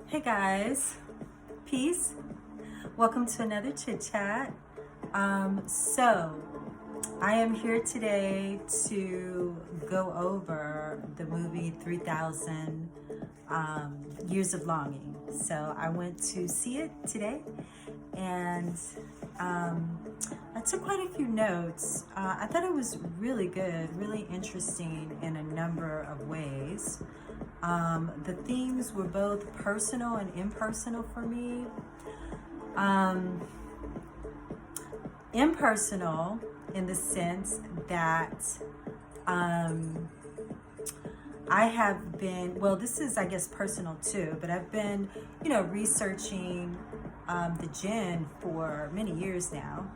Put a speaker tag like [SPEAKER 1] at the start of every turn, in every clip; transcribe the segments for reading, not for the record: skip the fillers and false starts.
[SPEAKER 1] Hey guys, peace. Welcome to another Chit Chat. So, I am here today to go over the movie 3000 Years of Longing. So, I went to see it today and I took quite a few notes. I thought it was really good, really interesting in a number of ways. The themes were both personal and impersonal for me. Impersonal in the sense that I have been, well, this is, I guess, personal too, but I've been, researching the djinn for many years now.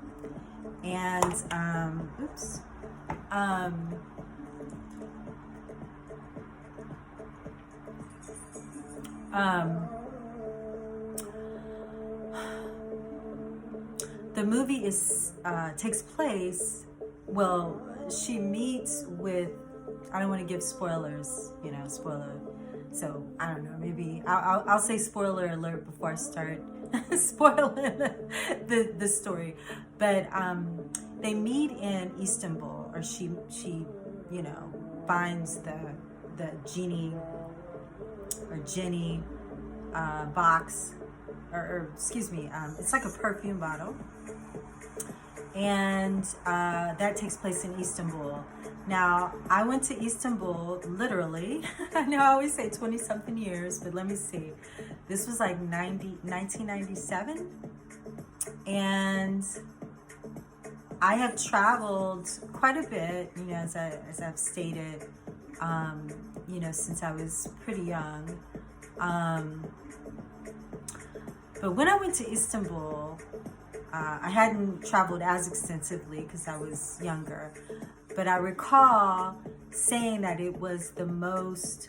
[SPEAKER 1] And, the movie takes place, well, she meets with, I don't want to give spoilers, spoiler. So I don't know, maybe I'll say spoiler alert before I start spoiling the story. But they meet in Istanbul, or she finds the genie or Jenny box, or excuse me, it's like a perfume bottle, and that takes place in Istanbul. Now, I went to Istanbul literally. I know I always say 20 something years, but let me see. This was like 1997, and I have traveled quite a bit, as I've stated, since I was pretty young. But when I went to Istanbul, I hadn't traveled as extensively because I was younger. But I recall saying that it was the most,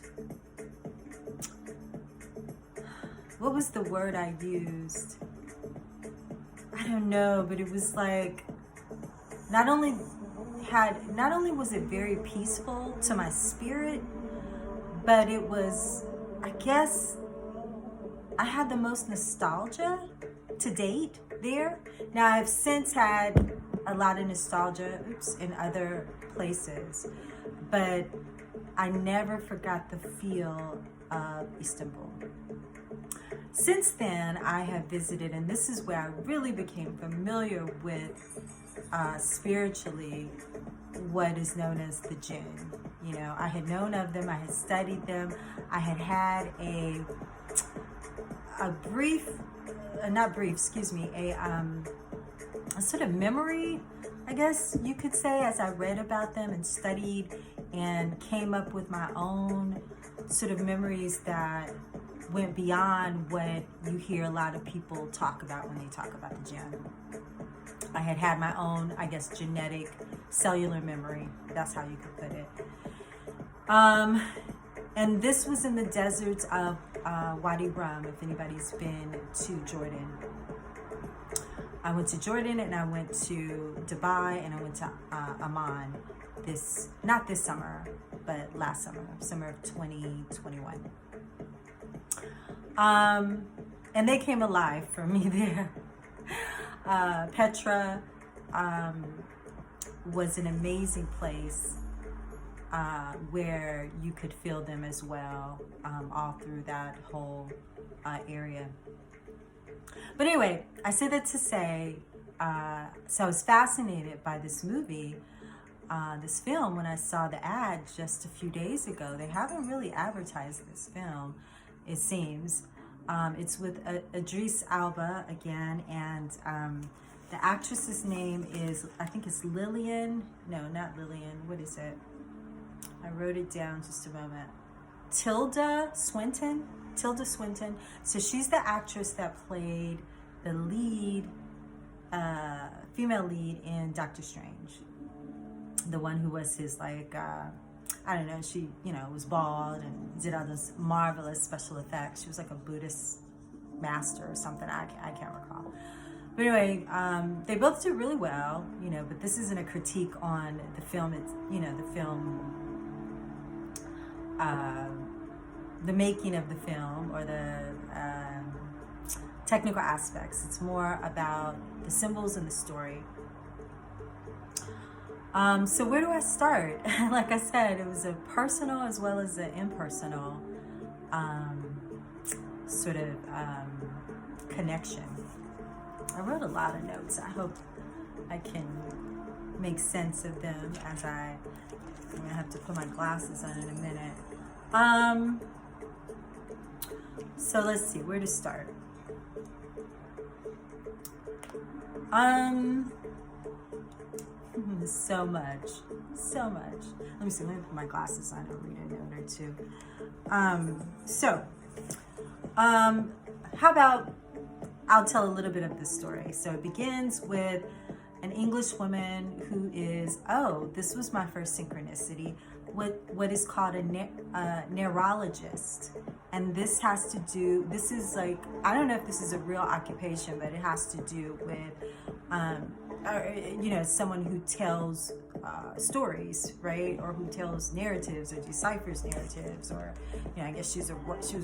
[SPEAKER 1] what was the word I used? I don't know, but it was like, not only was it very peaceful to my spirit, but it was, I guess, I had the most nostalgia to date there. Now, I've since had a lot of nostalgia in other places, but I never forgot the feel of Istanbul. Since then, I have visited, and this is where I really became familiar with spiritually what is known as the djinn. I had known of them, I had studied them, I had had a sort of memory, I guess you could say, as I read about them and studied and came up with my own sort of memories that went beyond what you hear a lot of people talk about when they talk about the djinn. I had my own, I guess, genetic cellular memory. That's how you could put it. And this was in the deserts of Wadi Rum, if anybody's been to Jordan. I went to Jordan, and I went to Dubai, and I went to Amman not this summer, but last summer of 2021. And they came alive for me there. Petra was an amazing place where you could feel them as well, all through that whole area. But anyway, I say that to say, so I was fascinated by this movie, this film, when I saw the ad just a few days ago. They haven't really advertised this film, it seems. It's with Idris Alba again, and the actress's name is, I think it's Lillian. No, not Lillian. What is it? I wrote it down just a moment. Tilda Swinton. So she's the actress that played the lead, female lead in Doctor Strange. The one who was his, like, I don't know, she, was bald and did all those marvelous special effects. She was like a Buddhist master or something. I can't recall. But anyway, they both did really well, but this isn't a critique on the film. It's, the film, the making of the film, or the technical aspects. It's more about the symbols and the story. So where do I start? Like I said, it was a personal as well as an impersonal sort of connection. I wrote a lot of notes. I hope I can make sense of them as I'm gonna have to put my glasses on in a minute. So let's see where to start. So much. Let me see. Let me put my glasses on and read a note or two. How about I'll tell a little bit of the story. So it begins with an English woman who is, this was my first synchronicity, what is called a neurologist. And this is like, I don't know if this is a real occupation, but it has to do with, someone who tells stories, right? Or who tells narratives or deciphers narratives, or, I guess she was a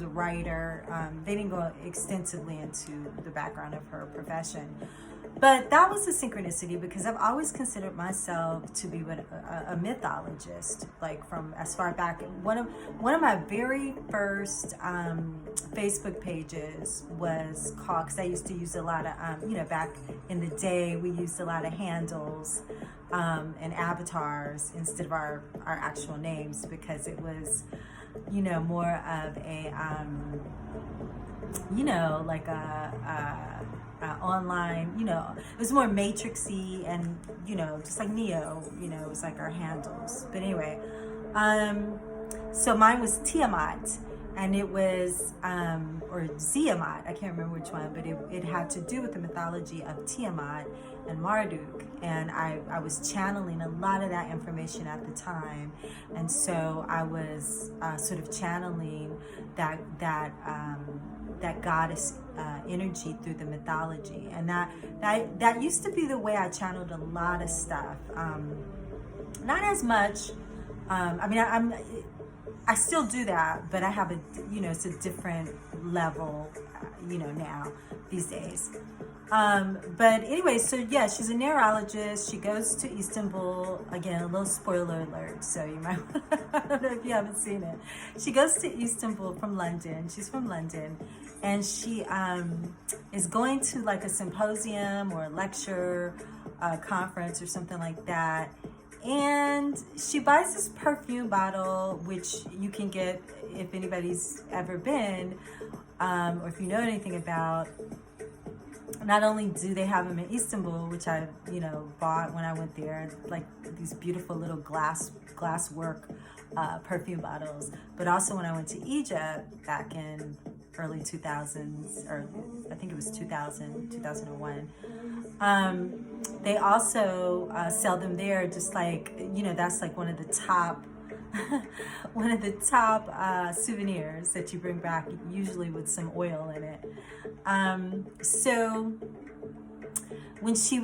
[SPEAKER 1] writer. They didn't go extensively into the background of her profession. But that was a synchronicity because I've always considered myself to be a mythologist, like from as far back. One of my very first Facebook pages was called, because I used to use a lot of, back in the day, we used a lot of handles and avatars instead of our actual names, because it was, more of a, like a online, it was more matrixy and, just like Neo, it was like our handles. But anyway, so mine was Tiamat, and it was, or Ziamat, I can't remember which one, but it had to do with the mythology of Tiamat and Marduk. And I was channeling a lot of that information at the time. And so I was sort of channeling that goddess energy through the mythology. And that used to be the way I channeled a lot of stuff. Not as much. I still do that, but I have it's a different level, now these days. But anyway, so yeah, she's a neurologist. She goes to Istanbul. Again, a little spoiler alert, so you might, I don't know if you haven't seen it. She goes to Istanbul from London. She's from London. And she is going to like a symposium or a lecture, conference or something like that. And she buys this perfume bottle, which you can get if anybody's ever been, or if you know anything about. Not only do they have them in Istanbul, which I, bought when I went there, like these beautiful little glass work perfume bottles, but also when I went to Egypt back in early 2000s, or I think it was 2001. They also sell them there, just like, that's like one of the top souvenirs that you bring back, usually with some oil in it. So when she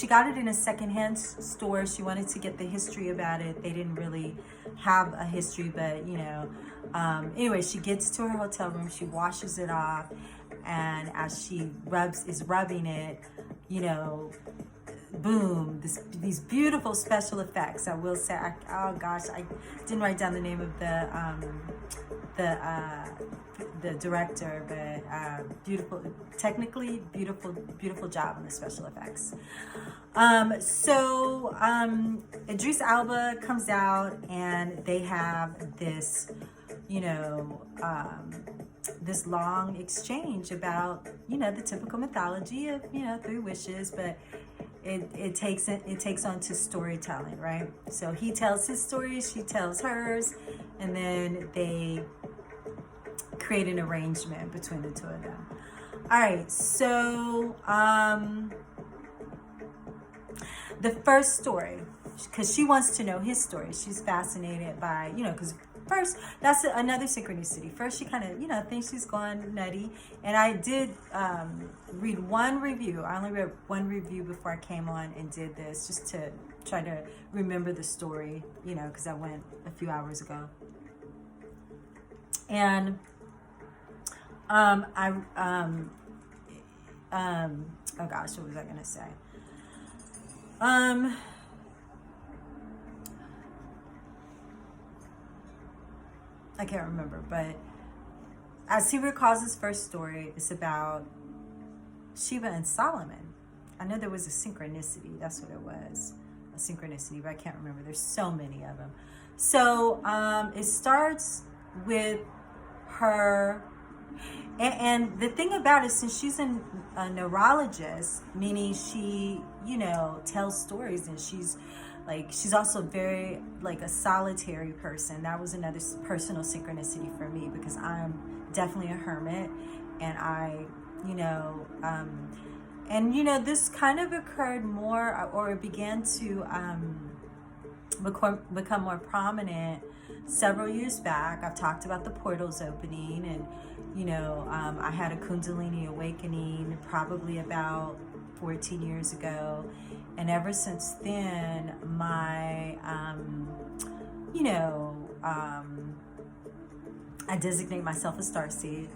[SPEAKER 1] got it in a secondhand store. She wanted to get the history about it. They didn't really have a history, but anyway, she gets to her hotel room, she washes it off, and as she is rubbing it, boom, these beautiful special effects. I will say, oh gosh, I didn't write down the name of the director, but beautiful, technically beautiful job on the special effects. So Idris Alba comes out, and they have this, this long exchange about, the typical mythology of, 3 wishes, but it takes on to storytelling, right? So he tells his story, she tells hers, and then they create an arrangement between the two of them. All right, so the first story, because she wants to know his story. She's fascinated by, because first, that's another synchronicity. First, she kind of, thinks she's gone nutty. And I did read one review. I only read one review before I came on and did this, just to try to remember the story, because I went a few hours ago. And Oh gosh, what was I gonna say? I can't remember, but as he recalls his first story, it's about Sheba and Solomon. I know there was a synchronicity. That's what it was. A synchronicity, but I can't remember. There's so many of them. So it starts with her. And the thing about it, since she's a neurologist, meaning she, tells stories, and she's also very like a solitary person. That was another personal synchronicity for me, because I'm definitely a hermit, and this kind of occurred more, or it began to become more prominent several years back. I've talked about the portals opening, and I had a Kundalini awakening probably about 14 years ago, and ever since then my I designate myself a starseed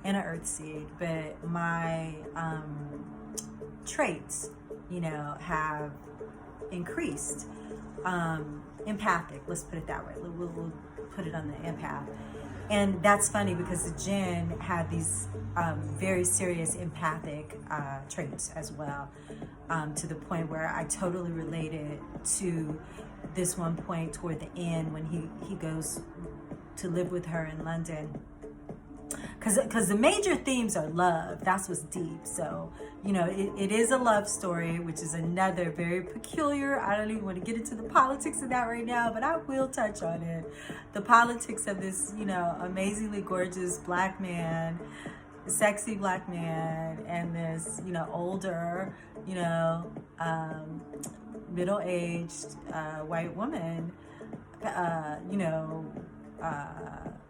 [SPEAKER 1] and an earthseed, but my traits have increased. Empathic, let's put it that way. We'll put it on the empath. And that's funny, because the djinn had these very serious empathic traits as well, to the point where I totally related to this one point toward the end when he goes to live with her in London. Because the major themes are love. That's what's deep. So, it is a love story, which is another very peculiar. I don't even want to get into the politics of that right now, but I will touch on it. The politics of this, amazingly gorgeous black man, sexy black man, and this, older, middle-aged white woman,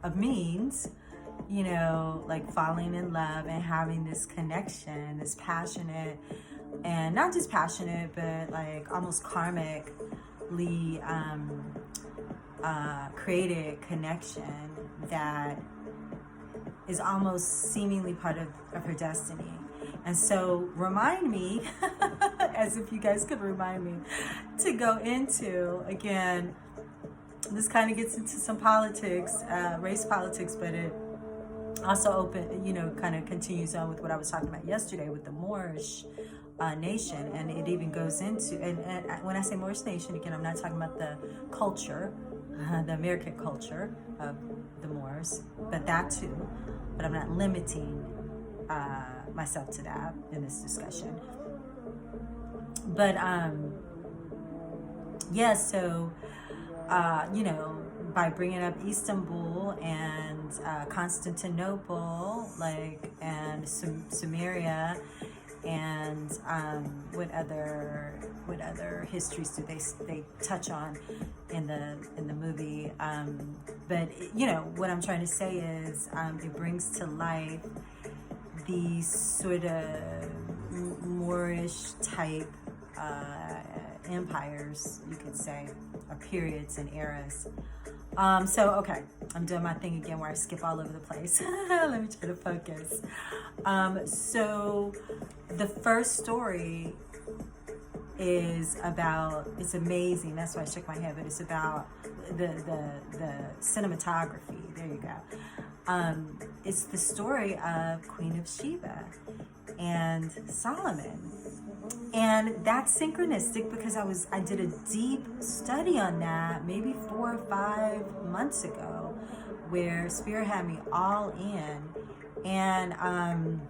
[SPEAKER 1] of means, like falling in love and having this connection, this passionate, and not just passionate, but like almost karmically created connection that is almost seemingly part of her destiny. And so remind me, as if you guys could remind me, to go into, again, this kind of gets into some politics, race politics, but it also kind of continues on with what I was talking about yesterday with the Moorish nation. And it even goes into, and when I say Moorish nation, again, I'm not talking about the culture, the American culture of the Moors, but that too. But I'm not limiting myself to that in this discussion. But so by bringing up Istanbul and Constantinople, and Sumeria, and what other histories do they touch on in the movie? But what I'm trying to say is, it brings to life these sort of Moorish type empires, you could say, or periods and eras. Okay, I'm doing my thing again where I skip all over the place. Let me try to focus. So the first story is about, it's amazing, that's why I shook my head, but it's about the cinematography. There you go. It's the story of Queen of Sheba and Solomon. And that's synchronistic because I did a deep study on that maybe 4 or 5 months ago, where Spirit had me all in. And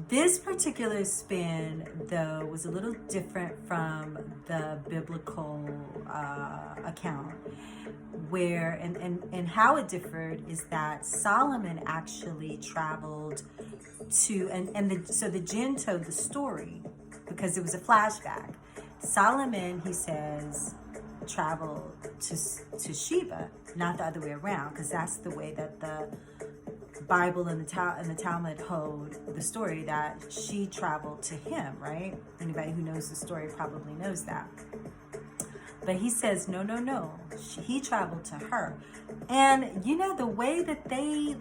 [SPEAKER 1] this particular spin, though, was a little different from the biblical account, where and how it differed is that Solomon actually traveled to, so the djinn told the story because it was a flashback. Solomon, he says, traveled to Sheba, not the other way around, because that's the way that the Bible and the Talmud hold the story, that she traveled to him, right? Anybody who knows the story probably knows that. But he says, no. He traveled to her. And the way that they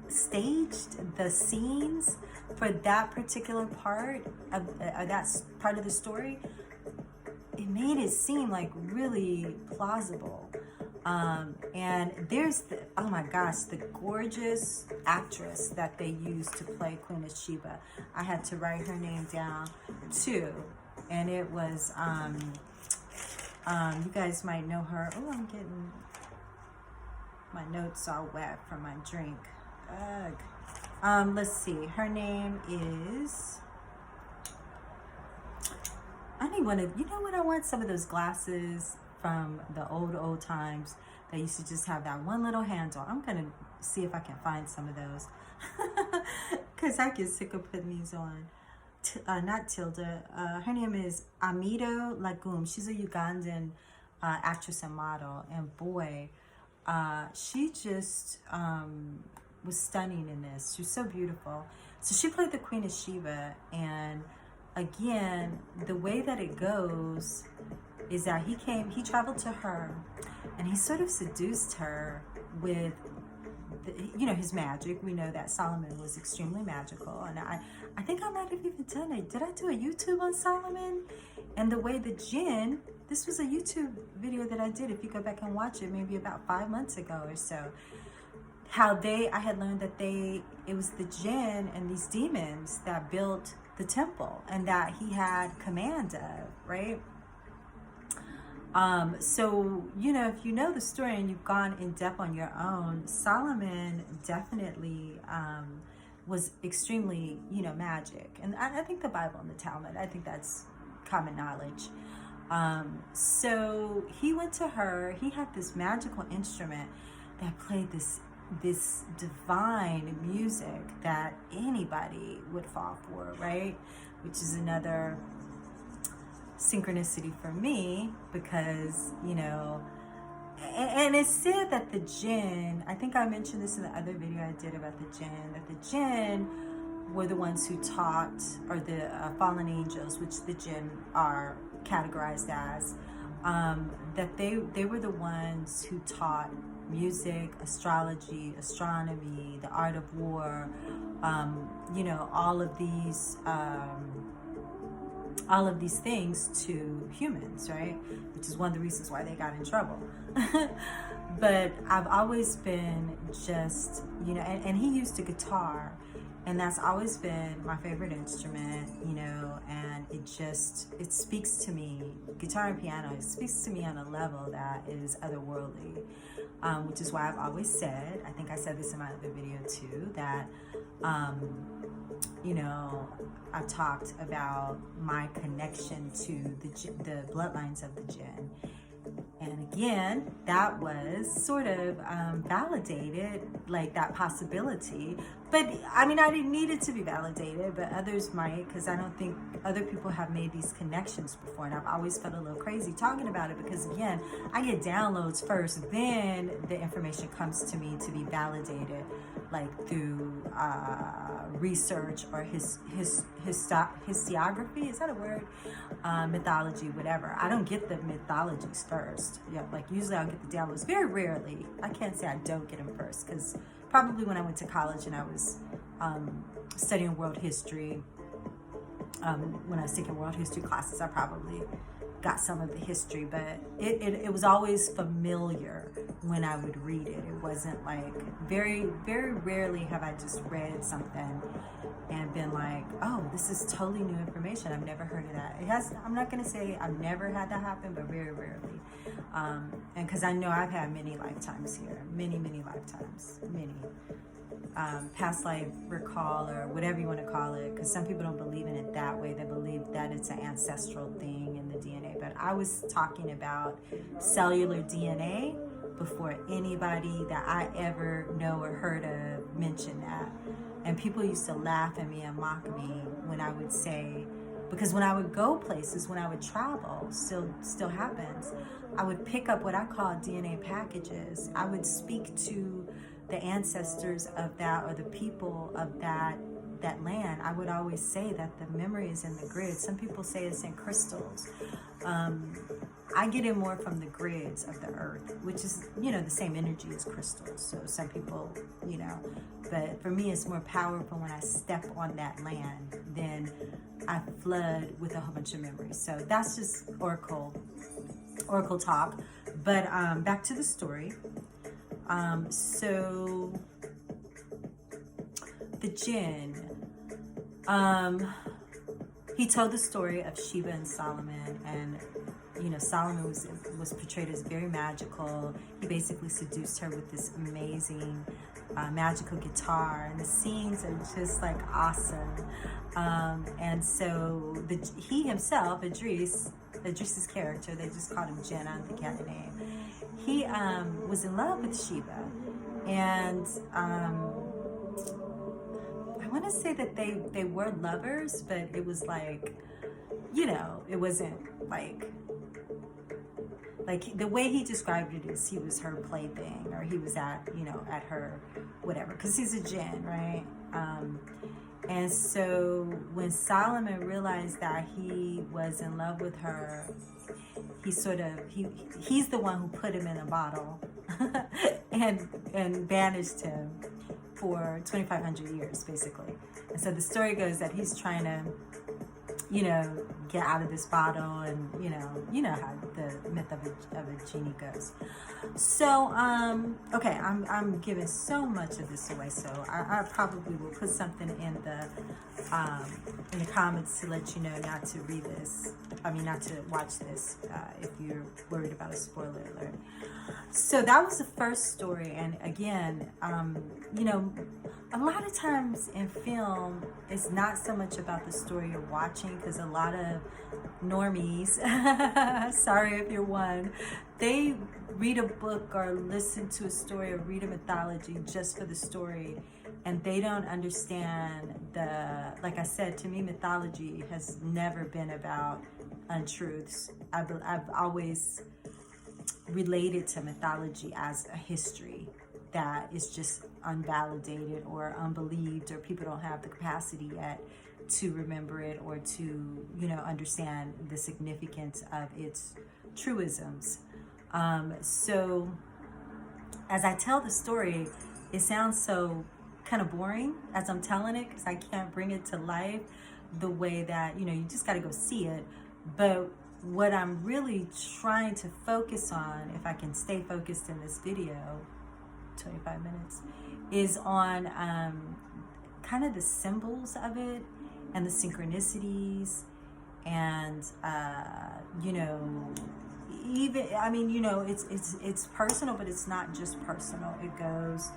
[SPEAKER 1] staged the scenes, for that particular part of part of the story, it made it seem like really plausible. And there's oh my gosh, the gorgeous actress that they used to play Queen of Sheba. I had to write her name down too, and it was you guys might know her. Oh, I'm getting my notes all wet from my drink. Ugh. Let's see. Her name is. I need one of. You know what I want? Some of those glasses from the old times that used to just have that one little handle. I'm gonna see if I can find some of those because I get sick of putting these on. Not Tilda. Her name is Amido Lagum. She's a Ugandan actress and model, and boy, she just was stunning in this. She was so beautiful. So she played the Queen of Sheba, and again, the way that it goes is that he traveled to her, and he sort of seduced her with, his magic. We know that Solomon was extremely magical, and I think I might have even done it. Did I do a YouTube on Solomon? And the way the jinn, this was a YouTube video that I did, if you go back and watch it, maybe about 5 months ago or so, how I had learned that it was the jinn and these demons that built the temple, and that he had command of, right? So, if you know the story and you've gone in depth on your own, Solomon definitely was extremely, magic. And I think the Bible and the Talmud, I think that's common knowledge. So he went to her, he had this magical instrument that played this divine music that anybody would fall for, right? Which is another synchronicity for me, because and it's said that the jinn, I think I mentioned this in the other video I did about the jinn, that the jinn were the ones who taught, or the fallen angels, which the jinn are categorized as, that they were the ones who taught music, astrology, astronomy, the art of war, all of these things to humans, right? Which is one of the reasons why they got in trouble. But I've always been just, and he used a guitar, and that's always been my favorite instrument, and it speaks to me, guitar and piano, it speaks to me on a level that is otherworldly, which is why I've always said, I think I said this in my other video too, that, I've talked about my connection to the bloodlines of the jinn. And again, that was sort of validated, like that possibility. But I didn't need it to be validated, but others might, because I don't think other people have made these connections before. And I've always felt a little crazy talking about it, because again, I get downloads first, then the information comes to me to be validated, like through research or historiography, is that a word? Mythology, whatever. I don't get the mythologies first. Yeah, like usually I'll get the downloads. Very rarely. I can't say I don't get them first, because probably when I went to college and I was studying world history, when I was taking world history classes, I probably got some of the history, but it was always familiar when I would read it. It wasn't like, very, very rarely have I just read something and been like, oh, this is totally new information. I've never heard of that. I'm not going to say I've never had that happen, but very rarely. And because I know I've had many lifetimes here, many lifetimes, many. Past life recall, or whatever you want to call it, because some people don't believe in it that way. They believe that it's an ancestral thing in the DNA, but I was talking about cellular DNA before anybody that I ever know or heard of mentioned that. And people used to laugh at me and mock me when I would say, because when I would go places, when I would travel, still happens, I would pick up what I call DNA packages. I would speak to the ancestors of that, or the people of that that land, I would always say that the memory is in the grid. Some people say it's in crystals. I get it more from the grids of the earth, which is, the same energy as crystals. So some people, but for me, it's more powerful when I step on that land. Then I flood with a whole bunch of memories. So that's just oracle talk. But back to the story. So the djinn, he told the story of Sheba and Solomon, and Solomon was portrayed as very magical. He basically seduced her with this amazing magical guitar, and the scenes are just like awesome. And so he himself, Idris's character, they just called him Jinn, I don't think he had a name. He was in love with Sheba, and I want to say that they were lovers, but it was like, it wasn't like the way he described it is he was her plaything, or he was at her whatever, because he's a djinn, right? And so when Solomon realized that he was in love with her, he's the one who put him in a bottle and banished him for 2,500 years, basically. And so the story goes that he's trying to, get out of this bottle, and you know how the myth of a genie goes. So okay, I'm giving so much of this away, so I probably will put something in the comments to let you know not to read this. Not to watch this if you're worried about a spoiler alert. So that was the first story, and again, a lot of times in film, it's not so much about the story you're watching, because a lot of normies, sorry if you're one, they read a book or listen to a story or read a mythology just for the story, and they don't understand like I said, to me, mythology has never been about untruths. I've always related to mythology as a history that is just unvalidated or unbelieved, or people don't have the capacity yet to remember it or to understand the significance of its truisms. So as I tell the story, it sounds so kind of boring as I'm telling it, because I can't bring it to life the way that you just got to go see it. But what I'm really trying to focus on, if I can stay focused in this video, 25 minutes, is on kind of the symbols of it and the synchronicities, and even it's personal, but it's not just personal. It goes,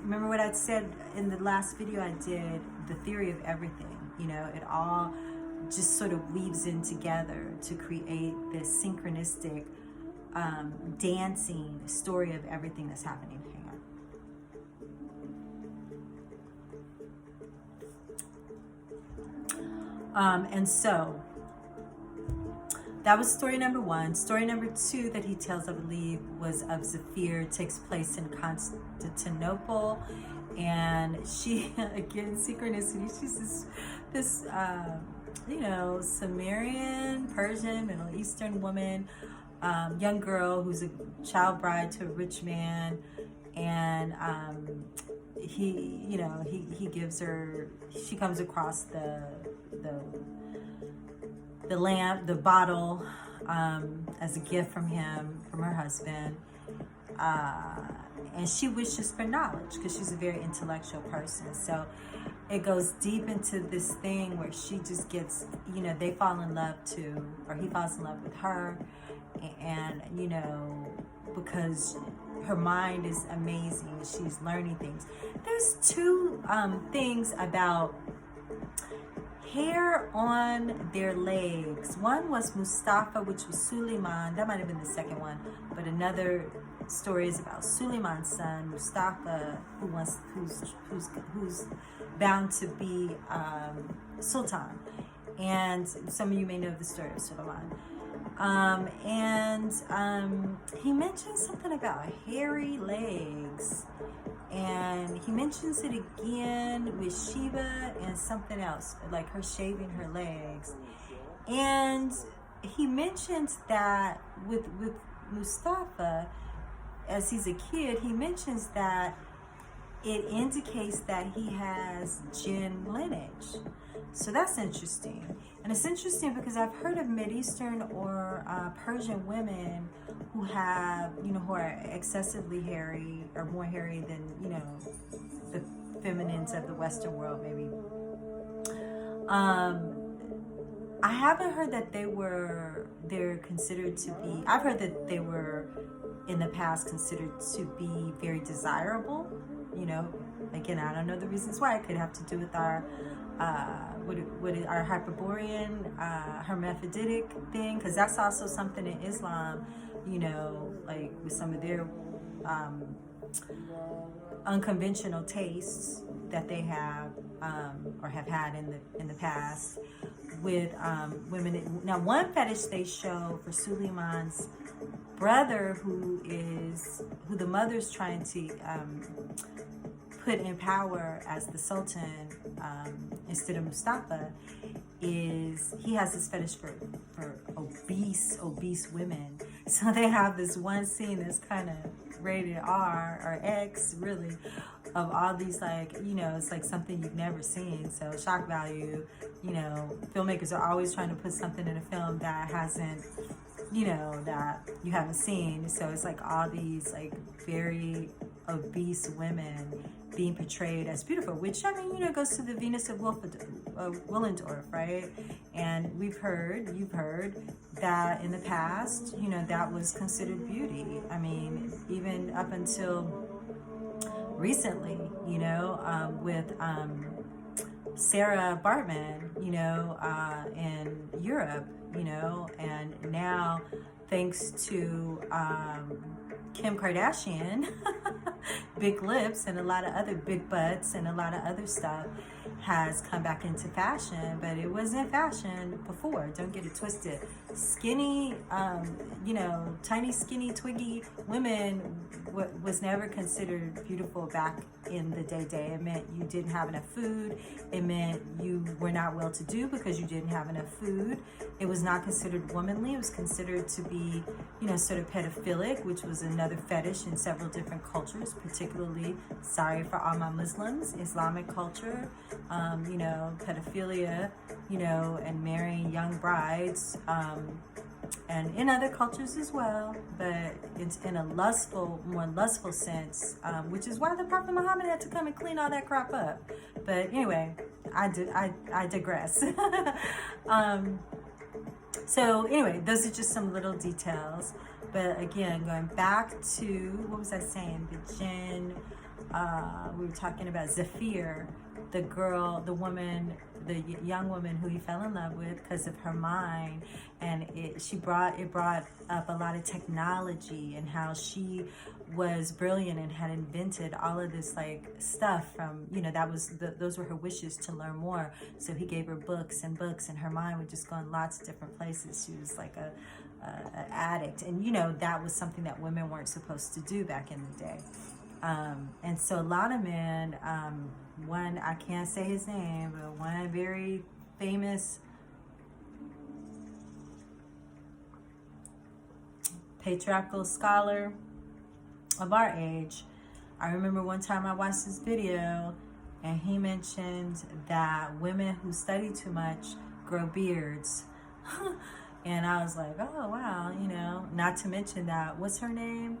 [SPEAKER 1] remember what I said in the last video I did, the theory of everything. It all just sort of weaves in together to create this synchronistic dancing story of everything that's happening here. And so that was story number one. Story number two that he tells, I believe, was of Zephyr. It takes place in Constantinople, and she, again, synchronicity, she's this Sumerian, Persian, Middle Eastern woman, young girl who's a child bride to a rich man, and he gives her, she comes across the lamp, the bottle, as a gift from her husband, and she wishes for knowledge because she's a very intellectual person. So it goes deep into this thing where she just gets, they fall in love too, or he falls in love with her, and because her mind is amazing, she's learning things. There's two things about hair on their legs. One was Mustafa, which was Suleiman. That might have been the second one, but another story is about Suleiman's son Mustafa, who's bound to be Sultan. And some of you may know the story of Suleiman. He mentioned something about hairy legs, and he mentions it again with Shiva and something else, like her shaving her legs. And he mentions that with Mustafa, as he's a kid, he mentions that it indicates that he has jinn lineage. So that's interesting. And it's interesting because I've heard of Mideastern or Persian women who have, who are excessively hairy or more hairy than, the feminines of the Western world, maybe. I haven't heard that they're considered to be, I've heard that they were in the past considered to be very desirable. Again, I don't know the reasons why. It could have to do with our our Hyperborean, hermaphroditic thing, because that's also something in Islam, like with some of their unconventional tastes that they have or have had in the past with women. Now, one fetish they show for Suleiman's brother, who the mother's trying to put in power as the Sultan instead of Mustafa, is he has this fetish for obese women. So they have this one scene that's kind of rated R or X, really, of all these, it's like something you've never seen. So shock value, filmmakers are always trying to put something in a film that hasn't, that you haven't seen. So it's like all these very obese women being portrayed as beautiful, which goes to the Venus of Willendorf, right? And you've heard that in the past, that was considered beauty. I mean, even up until recently, with Sarah Bartman, in Europe, and now thanks to Kim Kardashian, big lips and a lot of other big butts and a lot of other stuff has come back into fashion, but it wasn't fashion before. Don't get it twisted. Skinny, tiny, skinny, twiggy women was never considered beautiful back in the day. It meant you didn't have enough food. It meant you were not well to do because you didn't have enough food. It was not considered womanly. It was considered to be, sort of pedophilic, which was another fetish in several different cultures, particularly, sorry for all my Muslims, Islamic culture, pedophilia, and marrying young brides, and in other cultures as well, but it's in a more lustful sense, which is why the Prophet Muhammad had to come and clean all that crap up. But anyway, I digress. So anyway, those are just some little details. But again, going back to, what was I saying? The jinn, we were talking about Zafir, the young woman who he fell in love with because of her mind, and it brought up a lot of technology and how she was brilliant and had invented all of this stuff from, those were her wishes to learn more. So he gave her books, and her mind would just go in lots of different places. She was like a addict, and that was something that women weren't supposed to do back in the day. And so a lot of men, one, I can't say his name, but one very famous patriarchal scholar of our age, I remember one time I watched this video and he mentioned that women who study too much grow beards. And I was like, oh wow, not to mention that, what's her name?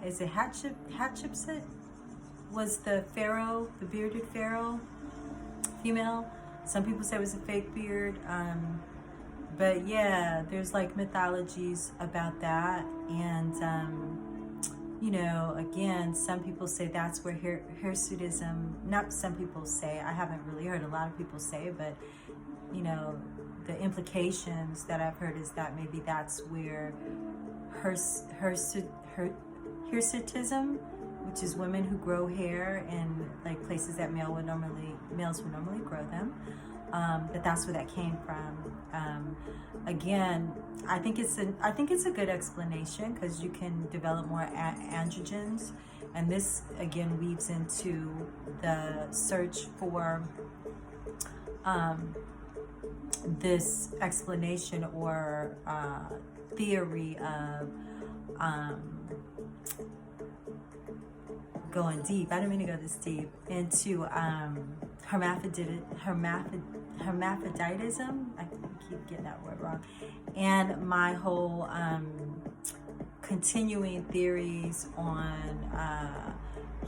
[SPEAKER 1] Is it Hatshepsut? Was the pharaoh, the bearded pharaoh, female? Some people say it was a fake beard. But yeah, there's mythologies about that. And, again, some people say that's where Hirsutism, not some people say, I haven't really heard a lot of people say, but, the implications that I've heard is that maybe that's where Hirsutism, which is women who grow hair in places that males would normally grow them, that's where that came from. Again, I think it's a good explanation because you can develop more androgens And this again weaves into the search for this explanation or theory of going deep. I don't mean to go this deep into hermaphroditism. I keep getting that word wrong. And my whole continuing theories on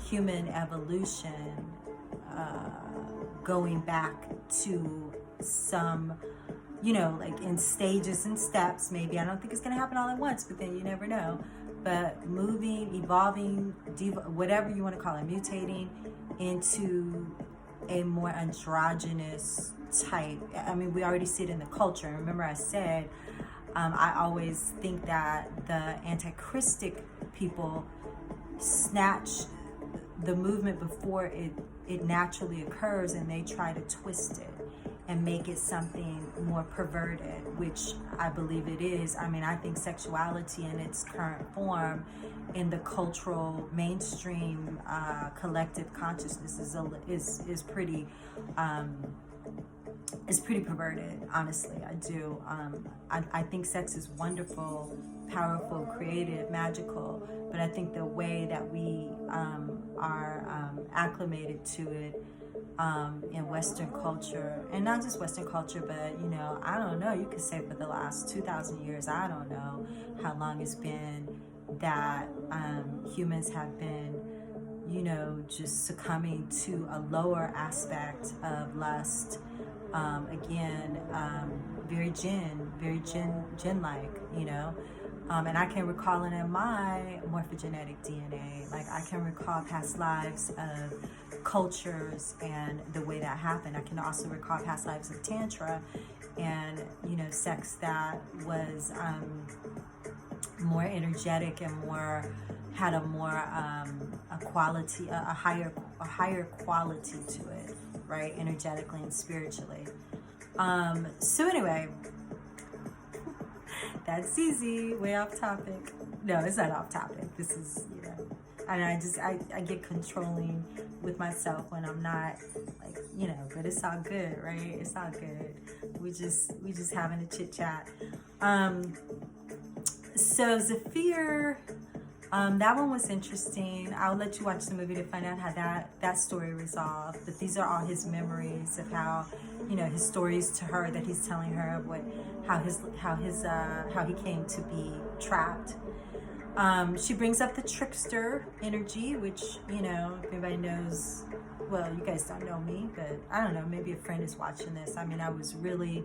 [SPEAKER 1] human evolution, going back to some, you know, like in stages and steps. Maybe I don't think it's going to happen all at once, but then you never know. But moving, evolving, whatever you want to call it, mutating into a more androgynous type. I mean, we already see it in the culture. And remember I said, I always think that the anti-Christic people snatch the movement before it naturally occurs, and they try to twist it and make it something more perverted, which I believe it is. I mean, I think sexuality in its current form in the cultural mainstream collective consciousness is pretty perverted. Honestly, I do. I think sex is wonderful, powerful, creative, magical, but I think the way that we are acclimated to it in Western culture, and not just Western culture, but, you know, I don't know, you could say for the last 2,000 years, I don't know how long it's been that humans have been, you know, just succumbing to a lower aspect of lust. Again, very djinn-like, you know. And I can recall it in my morphogenetic DNA. Like, I can recall past lives of cultures and the way that happened. I can also recall past lives of Tantra and, you know, sex that was more energetic and more, had a more, a quality, a higher quality to it, right? Energetically and spiritually. So anyway, that's easy, way off topic. No, it's not off topic. This is, you know, and I get controlling with myself when I'm not, like, you know, but it's all good, right? It's all good. We just having a chit chat. So Zephyr, that one was interesting. I'll let you watch the movie to find out how that story resolved. But these are all his memories of how, you know, his stories to her that he's telling her of how he came to be trapped. She brings up the trickster energy, which, you know, if anybody knows, well, you guys don't know me, but I don't know, maybe a friend is watching this. I mean, I was really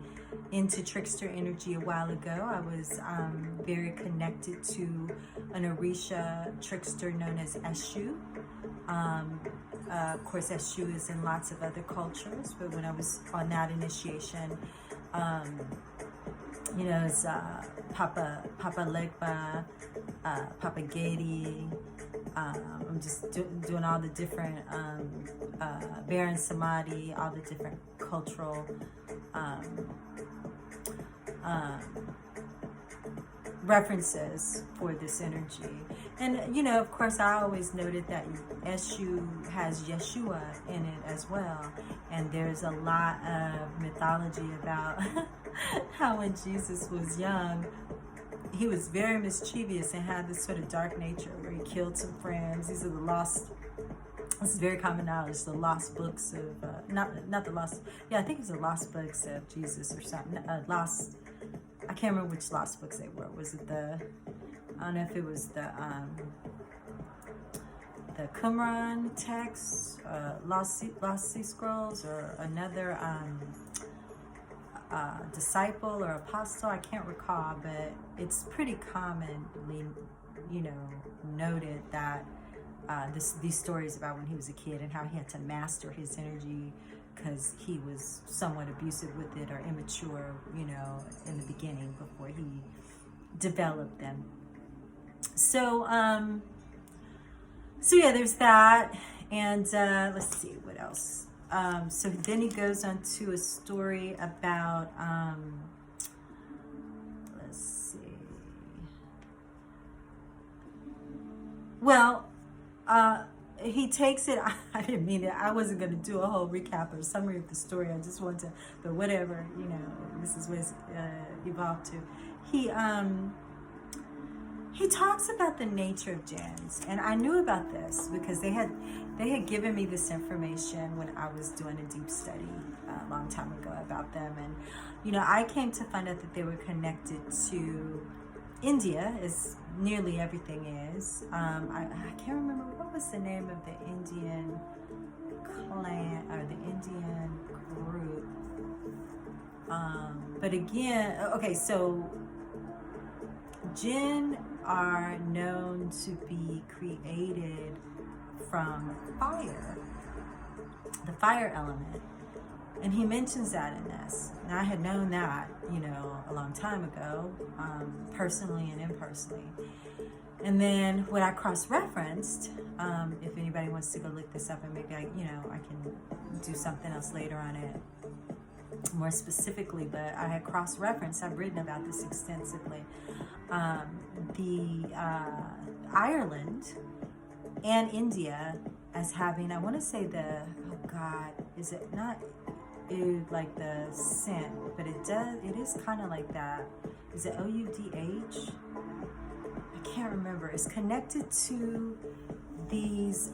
[SPEAKER 1] into trickster energy a while ago. I was very connected to an Orisha trickster known as Eshu. Of course, Eshu is in lots of other cultures, but when I was on that initiation, you know, it's Papa Legba, Papa Gedi. I'm just doing all the different Baron Samadhi, all the different cultural references for this energy. And, you know, of course, I always noted that Eshu has Yeshua in it as well. And there's a lot of mythology about how when Jesus was young, he was very mischievous and had this sort of dark nature where he killed some friends. These are the lost, this is very common knowledge, the lost books of, not the lost, yeah, I think it's the lost books of Jesus or something, lost, I can't remember which lost books they were. Was it the, I don't know if it was the Qumran text, Lost Sea Scrolls, or another disciple or apostle, I can't recall, but it's pretty commonly, you know, noted that these stories about when he was a kid and how he had to master his energy because he was somewhat abusive with it or immature, you know, in the beginning before he developed them. So, so yeah, there's that. And let's see, what else? So then he goes on to a story about, let's see. Well, he takes it. I didn't mean it. I wasn't going to do a whole recap or summary of the story. I just wanted to, but whatever, you know, this is what it's evolved to. He talks about the nature of jinns, and I knew about this because they had given me this information when I was doing a deep study a long time ago about them, and you know, I came to find out that they were connected to India, as nearly everything is. I can't remember what was the name of the Indian clan or the Indian group. But again, okay, so jinn are known to be created from fire, the fire element. And he mentions that in this. Now, I had known that, you know, a long time ago, personally and impersonally. And then what I cross-referenced, if anybody wants to go look this up, and maybe I can do something else later on it more specifically, but I had cross-referenced, I've written about this extensively, the Ireland and India as having, I want to say is it not like the scent, but it is kind of like that. Is it Oudh? I can't remember. It's connected to these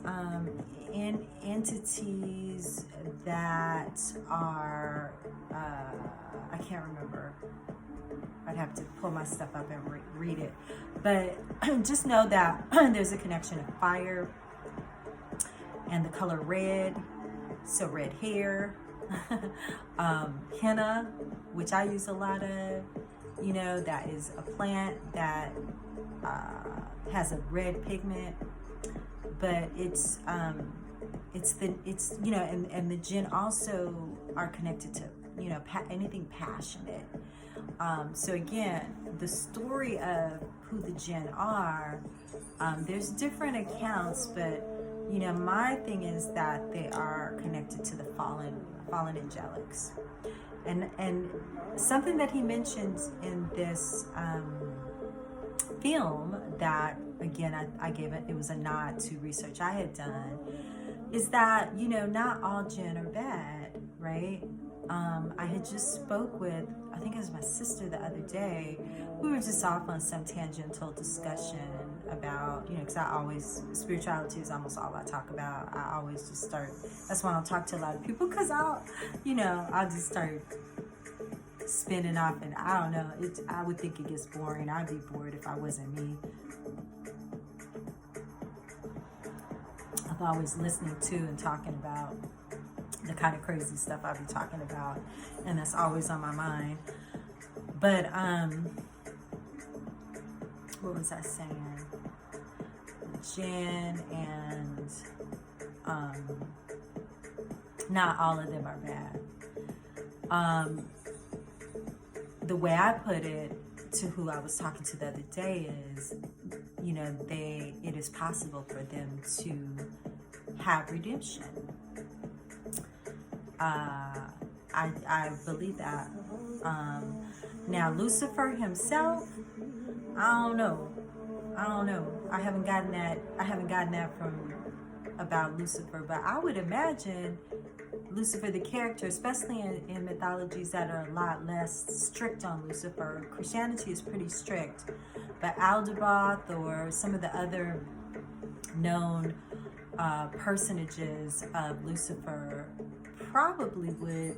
[SPEAKER 1] entities that are, I can't remember. I'd have to pull my stuff up and read it. But just know that there's a connection of fire and the color red. So red hair, henna, which I use a lot of, you know, that is a plant that has a red pigment, but it's you know, and the jinn also are connected to, you know, anything passionate. So again, the story of who the jinn are, there's different accounts, but you know, my thing is that they are connected to the fallen angelics, and something that he mentions in this film that, again, I gave it was a nod to research I had done, is that, you know, not all jinn are bad, right? I had just spoke with, I think it was my sister the other day. We were just off on some tangential discussion about, you know, because spirituality is almost all I talk about. I always just start, that's why I don't talk to a lot of people, because I'll just start spinning off, and I don't know, I would think it gets boring. I'd be bored if I wasn't me. I'm always listening to and talking about the kind of crazy stuff I'll be talking about, and that's always on my mind. But what was I saying? Jinn and not all of them are bad. The way I put it to who I was talking to the other day is, you know, it is possible for them to have redemption. I believe that. Now, Lucifer himself, I don't know. I haven't gotten that from about Lucifer, but I would imagine Lucifer, the character, especially in mythologies that are a lot less strict on Lucifer. Christianity is pretty strict, but Aldebaoth or some of the other known personages of Lucifer probably would,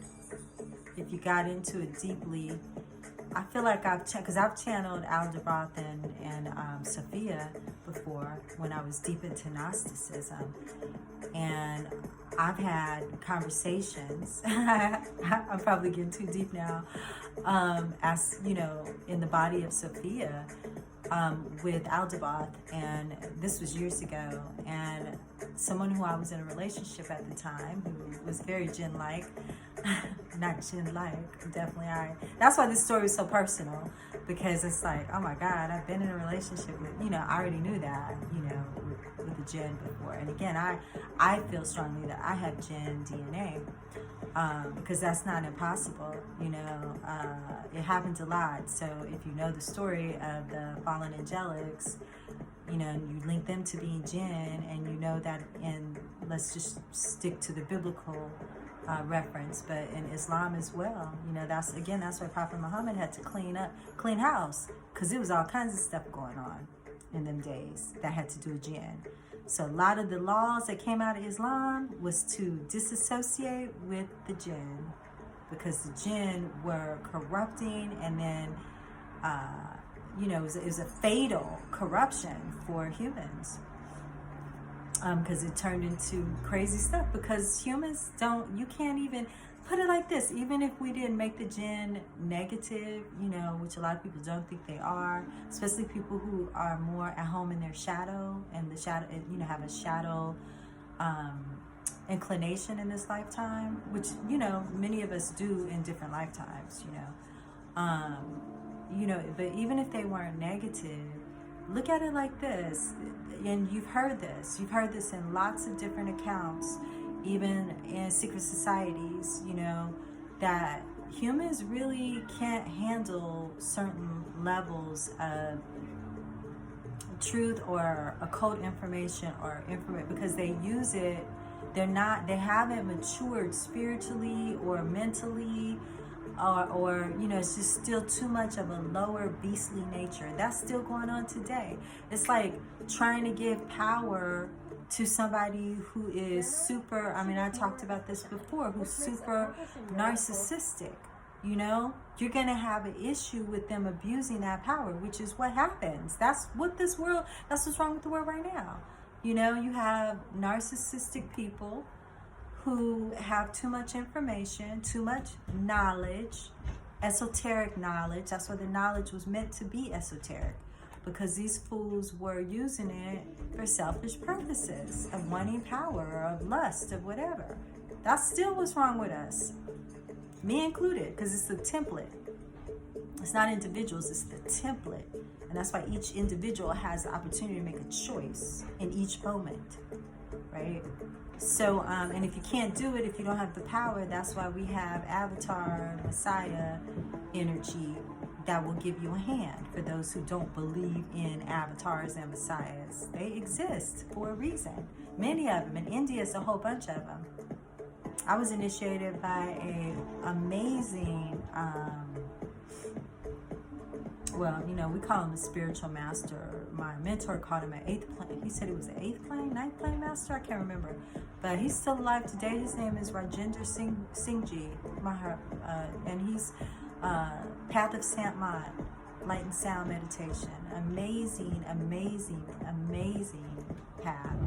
[SPEAKER 1] if you got into it deeply. I feel like I've channeled Aldebaoth and Sophia before when I was deep into Gnosticism, and I've had conversations. I'm probably getting too deep now. As you know, in the body of Sophia, with Aldebaoth, and this was years ago, and someone who I was in a relationship at the time who was very jinn-like, not jinn-like, definitely. That's why this story is so personal, because it's like, oh my God, I've been in a relationship with, you know, I already knew that, you know, with the jinn before. And again, I feel strongly that I have jinn DNA, because that's not impossible, you know. It happens a lot. So if you know the story of the fallen angelics, you know, you link them to being jinn, and you know that in, let's just stick to the biblical reference, but in Islam as well, you know, that's why Prophet Muhammad had to clean house, because there was all kinds of stuff going on in them days that had to do with jinn. So a lot of the laws that came out of Islam was to disassociate with the jinn, because the jinn were corrupting, and then you know, it was a fatal corruption for humans, because it turned into crazy stuff. Because humans you can't even put it like this. Even if we didn't make the jinn negative, you know, which a lot of people don't think they are, especially people who are more at home in their shadow, and the shadow, you know, have a shadow inclination in this lifetime, which, you know, many of us do in different lifetimes, you know, but even if they weren't negative, look at it like this, and you've heard this in lots of different accounts, even in secret societies, you know, that humans really can't handle certain levels of truth or occult information or information, because they use it, they haven't matured spiritually or mentally, or you know, it's just still too much of a lower beastly nature. That's still going on today. It's like trying to give power to somebody who is super, I mean, I talked about this before, who's super narcissistic. You know, you're going to have an issue with them abusing that power, which is what happens. That's what's wrong with the world right now. You know, you have narcissistic people who have too much information, too much knowledge, esoteric knowledge. That's why the knowledge was meant to be esoteric, because these fools were using it for selfish purposes of wanting power, or of lust, of whatever. That's still what's wrong with us, me included, because it's the template. It's not individuals, it's the template. And that's why each individual has the opportunity to make a choice in each moment, right? So, and if you can't do it, if you don't have the power, that's why we have Avatar, Messiah energy that will give you a hand for those who don't believe in avatars and messiahs. They exist for a reason. Many of them. In India, it's a whole bunch of them. I was initiated by a amazing, well, you know, we call him a spiritual master. My mentor called him an 8th plane. He said he was an 8th plane, 9th plane master. I can't remember. But he's still alive today. His name is Rajendra Singhji Mahar, and he's Path of Sant-Mat, Light and Sound Meditation. Amazing, amazing, amazing path.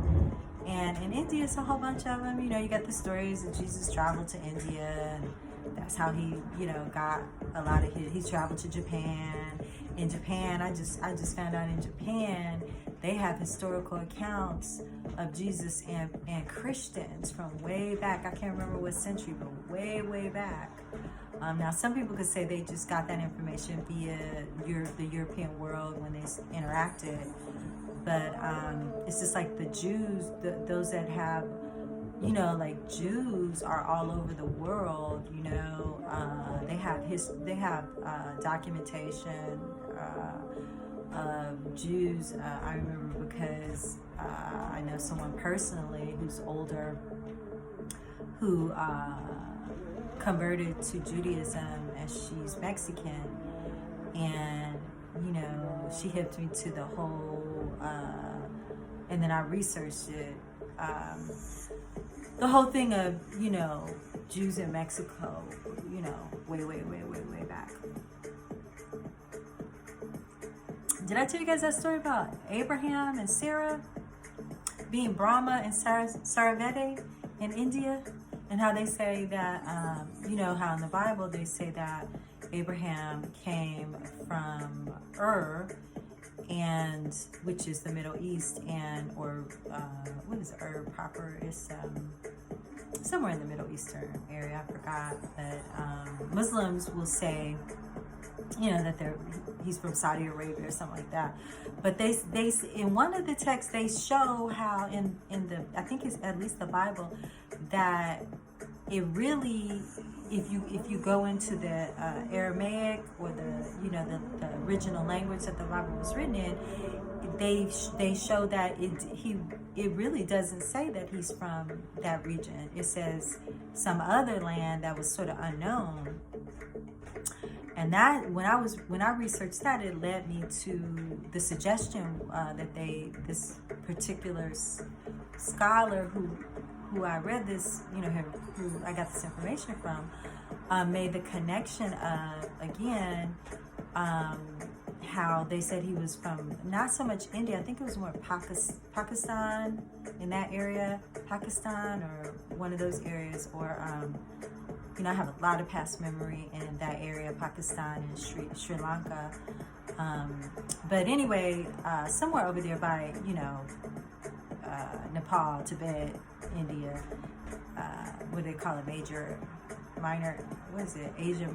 [SPEAKER 1] And in India, it's a whole bunch of them. You know, you got the stories that Jesus traveled to India, and that's how he, you know, got a lot of he traveled to Japan. In Japan, I just found out in Japan, they have historical accounts of Jesus and Christians from way back. I can't remember what century, but way, way back. Now, some people could say they just got that information via the European world when they interacted. But it's just like the Jews, those that have, you know, like Jews are all over the world, you know. They have documentation of Jews. I remember because I know someone personally who's older who converted to Judaism, and she's Mexican, and you know, she hipped me to the whole and then I researched it, the whole thing of, you know, Jews in Mexico, you know, way back. Did I tell you guys that story about Abraham and Sarah being Brahma and Saravede in India? And how they say that, you know, how in the Bible they say that Abraham came from and which is the Middle East, and what is proper? It's somewhere in the Middle Eastern area. I forgot, but Muslims will say, you know, that he's from Saudi Arabia or something like that. But they in one of the texts they show how in the, I think it's at least the Bible, that it really, if you go into the Aramaic or the, you know, the original language that the Bible was written in, they show that it really doesn't say that he's from that region. It says some other land that was sort of unknown. And that when I researched that, it led me to the suggestion that this particular scholar who I read this, who I got this information from, made the connection of, again, how they said he was from not so much India. I think it was more Pakistan, in that area, Pakistan or one of those areas, or I have a lot of past memory in that area, Pakistan and Sri Lanka. But anyway, somewhere over there by, Nepal, Tibet, India, what do they call it, major, minor, what is it, Asia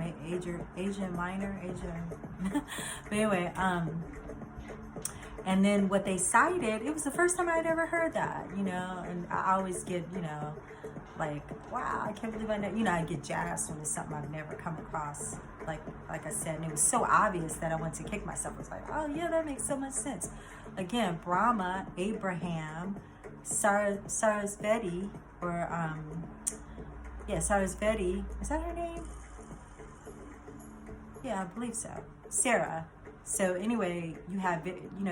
[SPEAKER 1] Minor, Asia. But anyway, and then what they cited, it was the first time I'd ever heard that, and I always get, like, wow, I can't believe I know, I get jazzed when it's something I've never come across, like I said, and it was so obvious that I went to kick myself. I was like, oh yeah, that makes so much sense. Again, Brahma, Abraham, Sarasvati, or Sarasvati, is that her name? Yeah, I believe so. Sarah. So anyway, you have,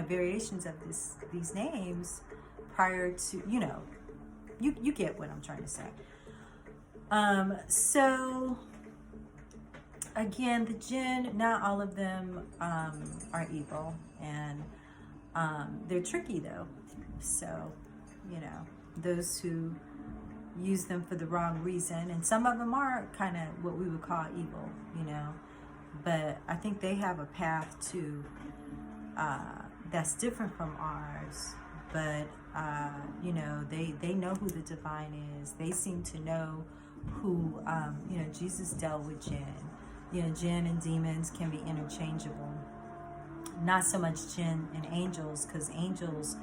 [SPEAKER 1] variations of these names prior to, you get what I'm trying to say. So again, the jinn, not all of them are evil, and they're tricky though. So, those who use them for the wrong reason, and some of them are kind of what we would call evil, but I think they have a path to that's different from ours. But they know who the divine is. They seem to know who Jesus dealt with jinn. Jinn and demons can be interchangeable. Not so much jinn and angels, because angels,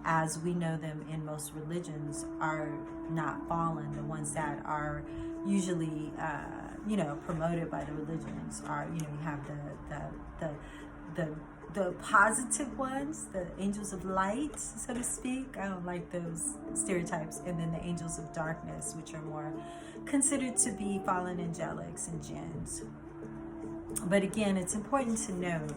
[SPEAKER 1] as we know them in most religions, are not fallen. The ones that are usually promoted by the religions are, you have the positive ones, the angels of light, so to speak. I don't like those stereotypes. And then the angels of darkness, which are more considered to be fallen angelics and jinns. But again, it's important to note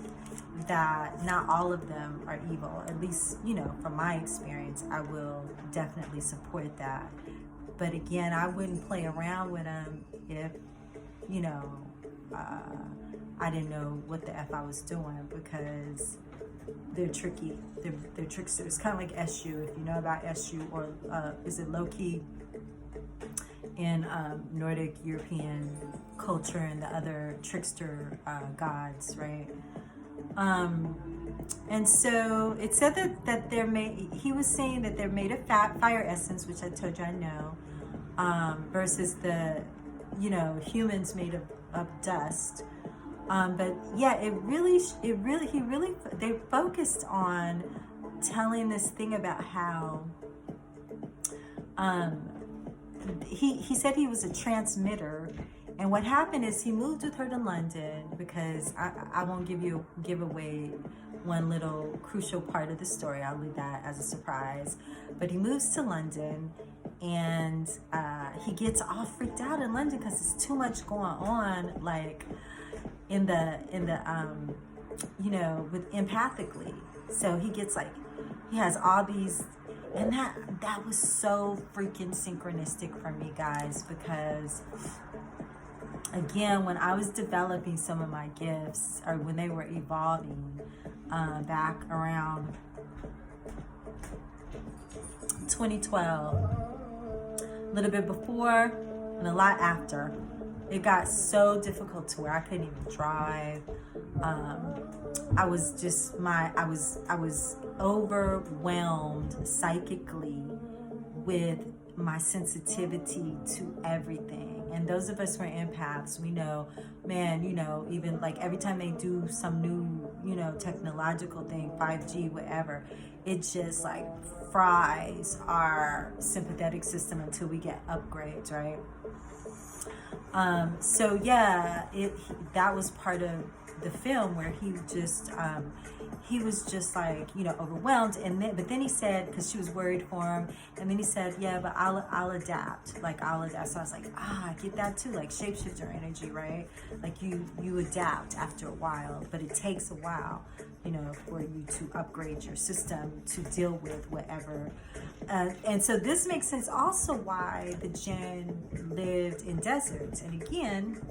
[SPEAKER 1] that not all of them are evil. At least, from my experience, I will definitely support that. But again, I wouldn't play around with them if, I didn't know what the F I was doing, because they're tricky. They're tricksters. Kind of like Eshu, if you know about Eshu, or is it Loki in Nordic European culture, and the other trickster gods, right? And so it said that they're made, he was saying that they're made of fire essence, which I told you I know, versus the, humans made of dust. But yeah, they focused on telling this thing about how, he said he was a transmitter. And what happened is he moved with her to London, because I won't give away one little crucial part of the story. I'll leave that as a surprise. But he moves to London, and he gets all freaked out in London because there's too much going on, like in the with empathically. So he gets he has all these. And that was so freaking synchronistic for me, guys, because again, when I was developing some of my gifts, or when they were evolving, back around 2012, a little bit before and a lot after, it got so difficult to where I couldn't even drive. I was overwhelmed psychically with my sensitivity to everything. And those of us who are empaths, we know, man, even every time they do some new, technological thing, 5G, whatever, it just like fries our sympathetic system until we get upgrades, right? So yeah, that was part of the film where he was just like, you know, overwhelmed. And then, but then he said, because she was worried for him, and then he said, yeah, but I'll adapt. Like, I'll adapt. So I was like, I get that too, like shapeshifter energy, right? Like you adapt after a while, but it takes a while, you know, for you to upgrade your system to deal with whatever. And so this makes sense also why the jinn lived in deserts. And again,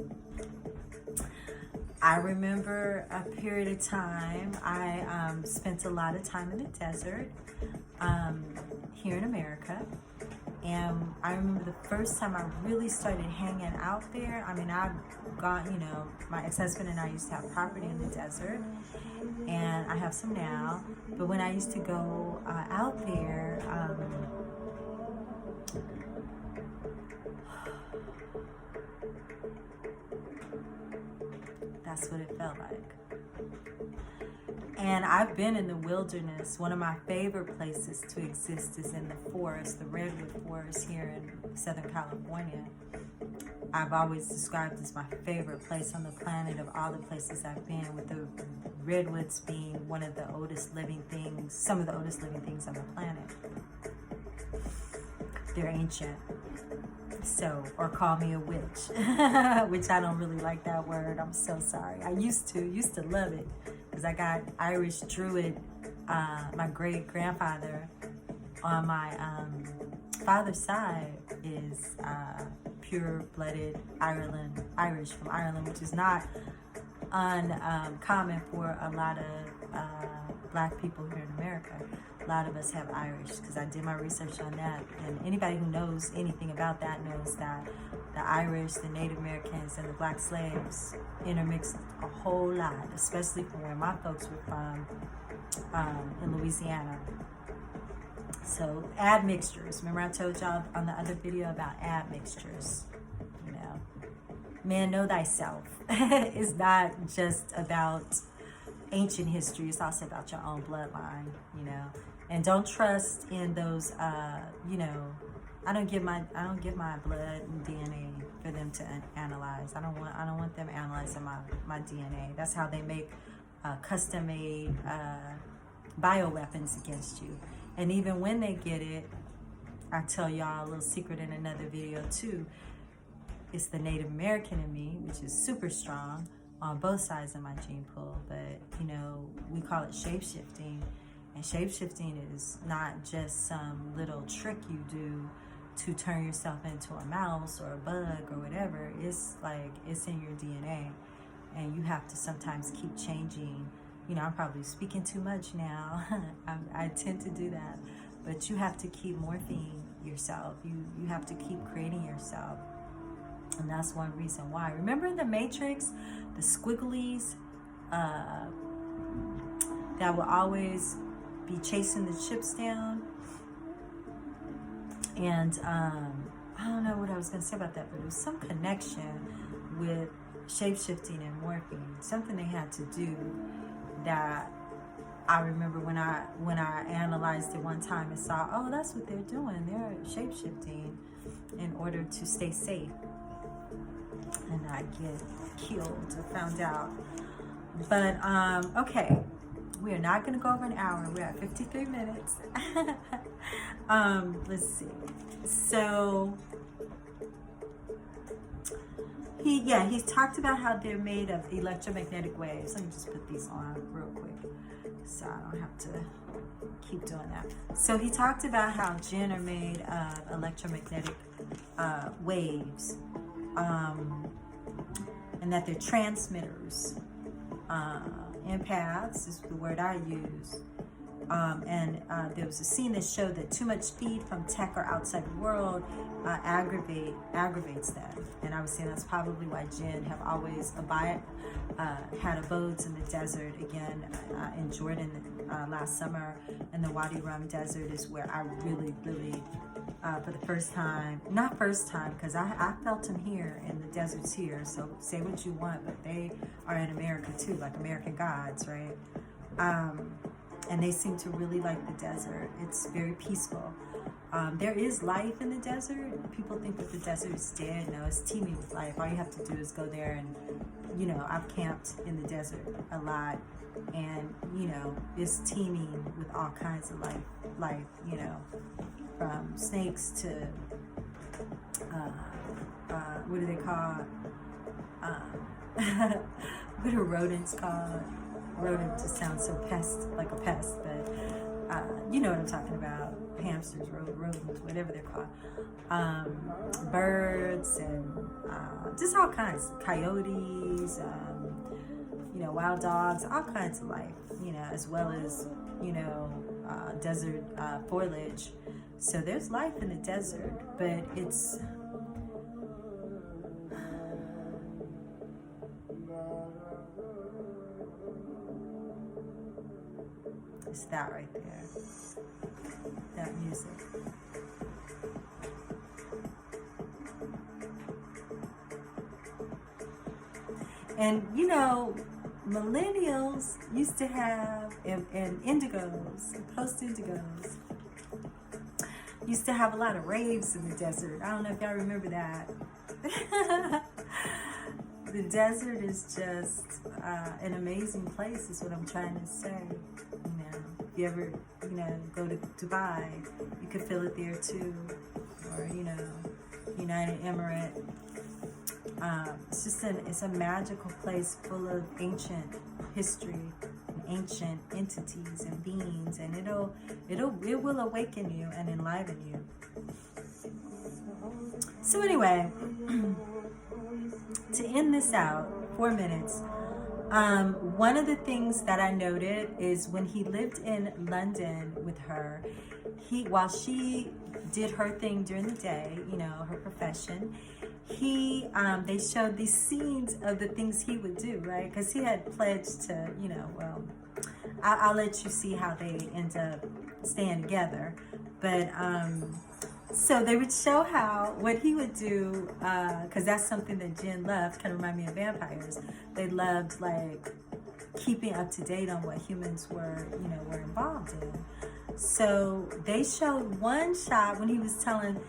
[SPEAKER 1] I remember a period of time, I spent a lot of time in the desert here in America. And I remember the first time I really started hanging out there. I mean, I've got, you know, my ex-husband and I used to have property in the desert, and I have some now. But when I used to go out there, that's what it felt like. And I've been in the wilderness. One of my favorite places to exist is in the forest, the redwood forest here in Southern California. I've always described as my favorite place on the planet of all the places I've been, with the redwoods being one of the oldest living things, some of the oldest living things on the planet. They're ancient. So, or call me a witch, which I don't really like that word. I'm so sorry. I used to love it, because I got Irish Druid. My great grandfather on my father's side is pure-blooded Irish from Ireland, which is not uncommon for a lot of black people here in America. A lot of us have Irish, because I did my research on that. And anybody who knows anything about that knows that the Irish, the Native Americans, and the black slaves intermixed a whole lot, especially from where my folks were from, in Louisiana. So admixtures. Remember I told y'all on the other video about admixtures? You know, man, know thyself. It's not just about ancient history. It's also about your own bloodline, you know. And don't trust in those, you know, I don't give my blood and DNA for them to analyze. I don't want them analyzing my DNA. That's how they make custom-made bioweapons against you. And even when they get it, I tell y'all a little secret in another video too. It's the Native American in me, which is super strong on both sides of my gene pool. But, you know, we call it shape-shifting. And shape-shifting is not just some little trick you do to turn yourself into a mouse or a bug or whatever. It's like, it's in your DNA. And you have to sometimes keep changing. You know, I'm probably speaking too much now. I tend to do that. But you have to keep morphing yourself. You have to keep creating yourself. And that's one reason why. Remember in the Matrix, the squigglies that will always be chasing the chips down? And I don't know what I was going to say about that, but it was some connection with shape-shifting and morphing. Something they had to do that I remember when I analyzed it one time and saw, oh, that's what they're doing. They're shape-shifting in order to stay safe and not get killed or found out. But okay, we are not going to go over an hour. We're at 53 minutes. Let's see. So he's talked about how they're made of electromagnetic waves. Let me just put these on real quick so I don't have to keep doing that. So he talked about how jinn are made of electromagnetic waves, and that they're transmitters. Empaths is the word I use. And there was a scene that showed that too much feed from tech or outside world aggravates them. And I was saying that's probably why jinn have always had abodes in the desert. Again, in Jordan last summer, in the Wadi Rum desert is where I really, for the first time, not first time, because I felt them here in the deserts here. So say what you want, but they are in America too, like American gods, right? and they seem to really like the desert. It's very peaceful. There is life in the desert. People think that the desert is dead. No, it's teeming with life. All you have to do is go there, and I've camped in the desert a lot, and it's teeming with all kinds of life, from snakes to what do they call what are rodents called? Rodent just sounds so like a pest, but you know what I'm talking about. Hamsters, rodents, whatever they're called. Birds and just all kinds. Coyotes, wild dogs, all kinds of life, as well as, desert foliage. So there's life in the desert, but it's that right there, that music. And millennials used to have, and indigos, post-indigos, used to have a lot of raves in the desert. I don't know if y'all remember that. The desert is just an amazing place, is what I'm trying to say. If you ever, go to Dubai, you could feel it there too. Or, United Emirates. It's a magical place full of ancient history, and ancient entities and beings, and it will awaken you and enliven you. So anyway, to end this out, 4 minutes. One of the things that I noted is when he lived in London with her, while she did her thing during the day, her profession, they showed these scenes of the things he would do, right? Because he had pledged to, I'll let you see how they end up staying together. But so they would show what he would do, because that's something that djinn loved. Kind of remind me of vampires. They loved keeping up to date on what humans were involved in. So they showed one shot when he was telling,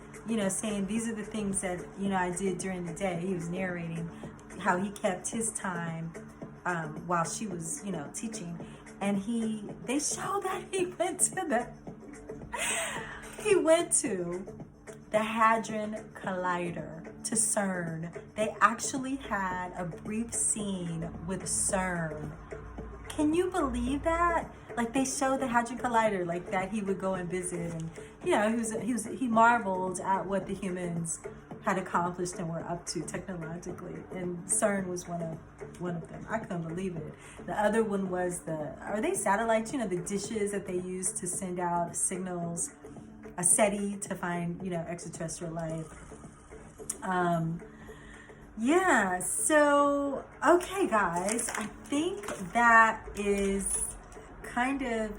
[SPEAKER 1] saying these are the things that I did during the day. He was narrating how he kept his time while she was teaching, and they showed that he went to the Hadron Collider, to CERN. They actually had a brief scene with CERN. Can you believe that? They showed the Hadron Collider, that he would go and visit, and he marveled at what the humans had accomplished and were up to technologically, and CERN was one of them. I couldn't believe it. The other one was are they satellites? The dishes that they use to send out signals, a SETI, to find extraterrestrial life. Yeah, so okay guys, I think that is kind of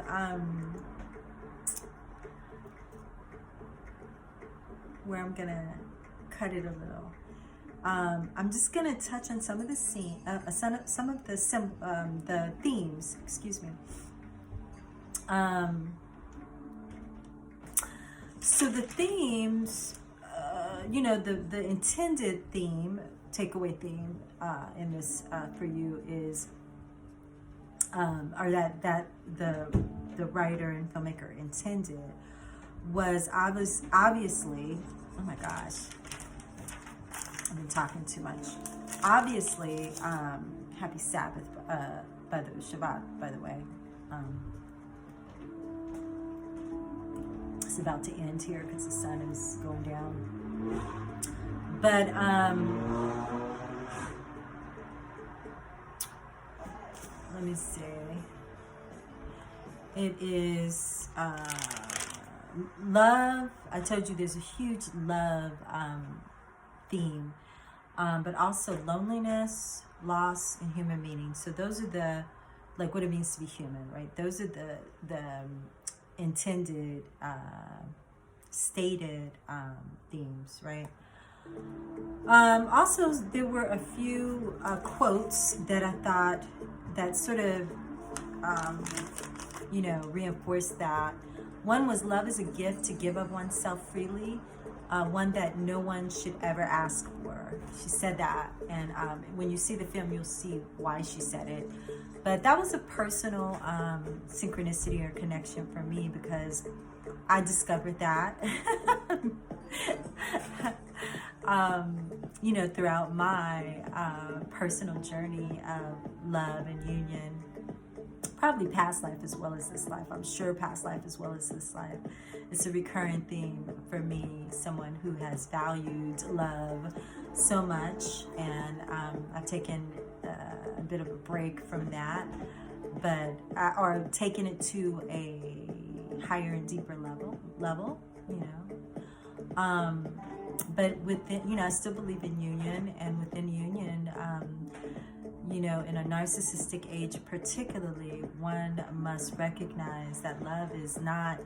[SPEAKER 1] where I'm gonna cut it a little. I'm just gonna touch on some of the some of the themes. Excuse me. So the themes, the intended theme, takeaway theme in this for you is, or that the writer and filmmaker intended was obviously, oh my gosh, I've been talking too much. Obviously, happy Sabbath, by the Shabbat, by the way. It's about to end here because the sun is going down. But let me see. It is love. I told you there's a huge love theme, but also loneliness, loss, and human meaning. So those are what it means to be human, right? Those are the intended, stated themes, right? Also, there were a few quotes that I thought that sort of, reinforced that. One was love is a gift to give of oneself freely, one that no one should ever ask for. She said that, and when you see the film, you'll see why she said it. But that was a personal synchronicity or connection for me, because I discovered that, throughout my personal journey of love and union. Probably past life as well as this life. I'm sure past life as well as this life. It's a recurring theme for me, someone who has valued love so much, and I've taken a bit of a break from that, or taken it to a higher and deeper level, but within, I still believe in union, and within union, in a narcissistic age particularly, one must recognize that love is not,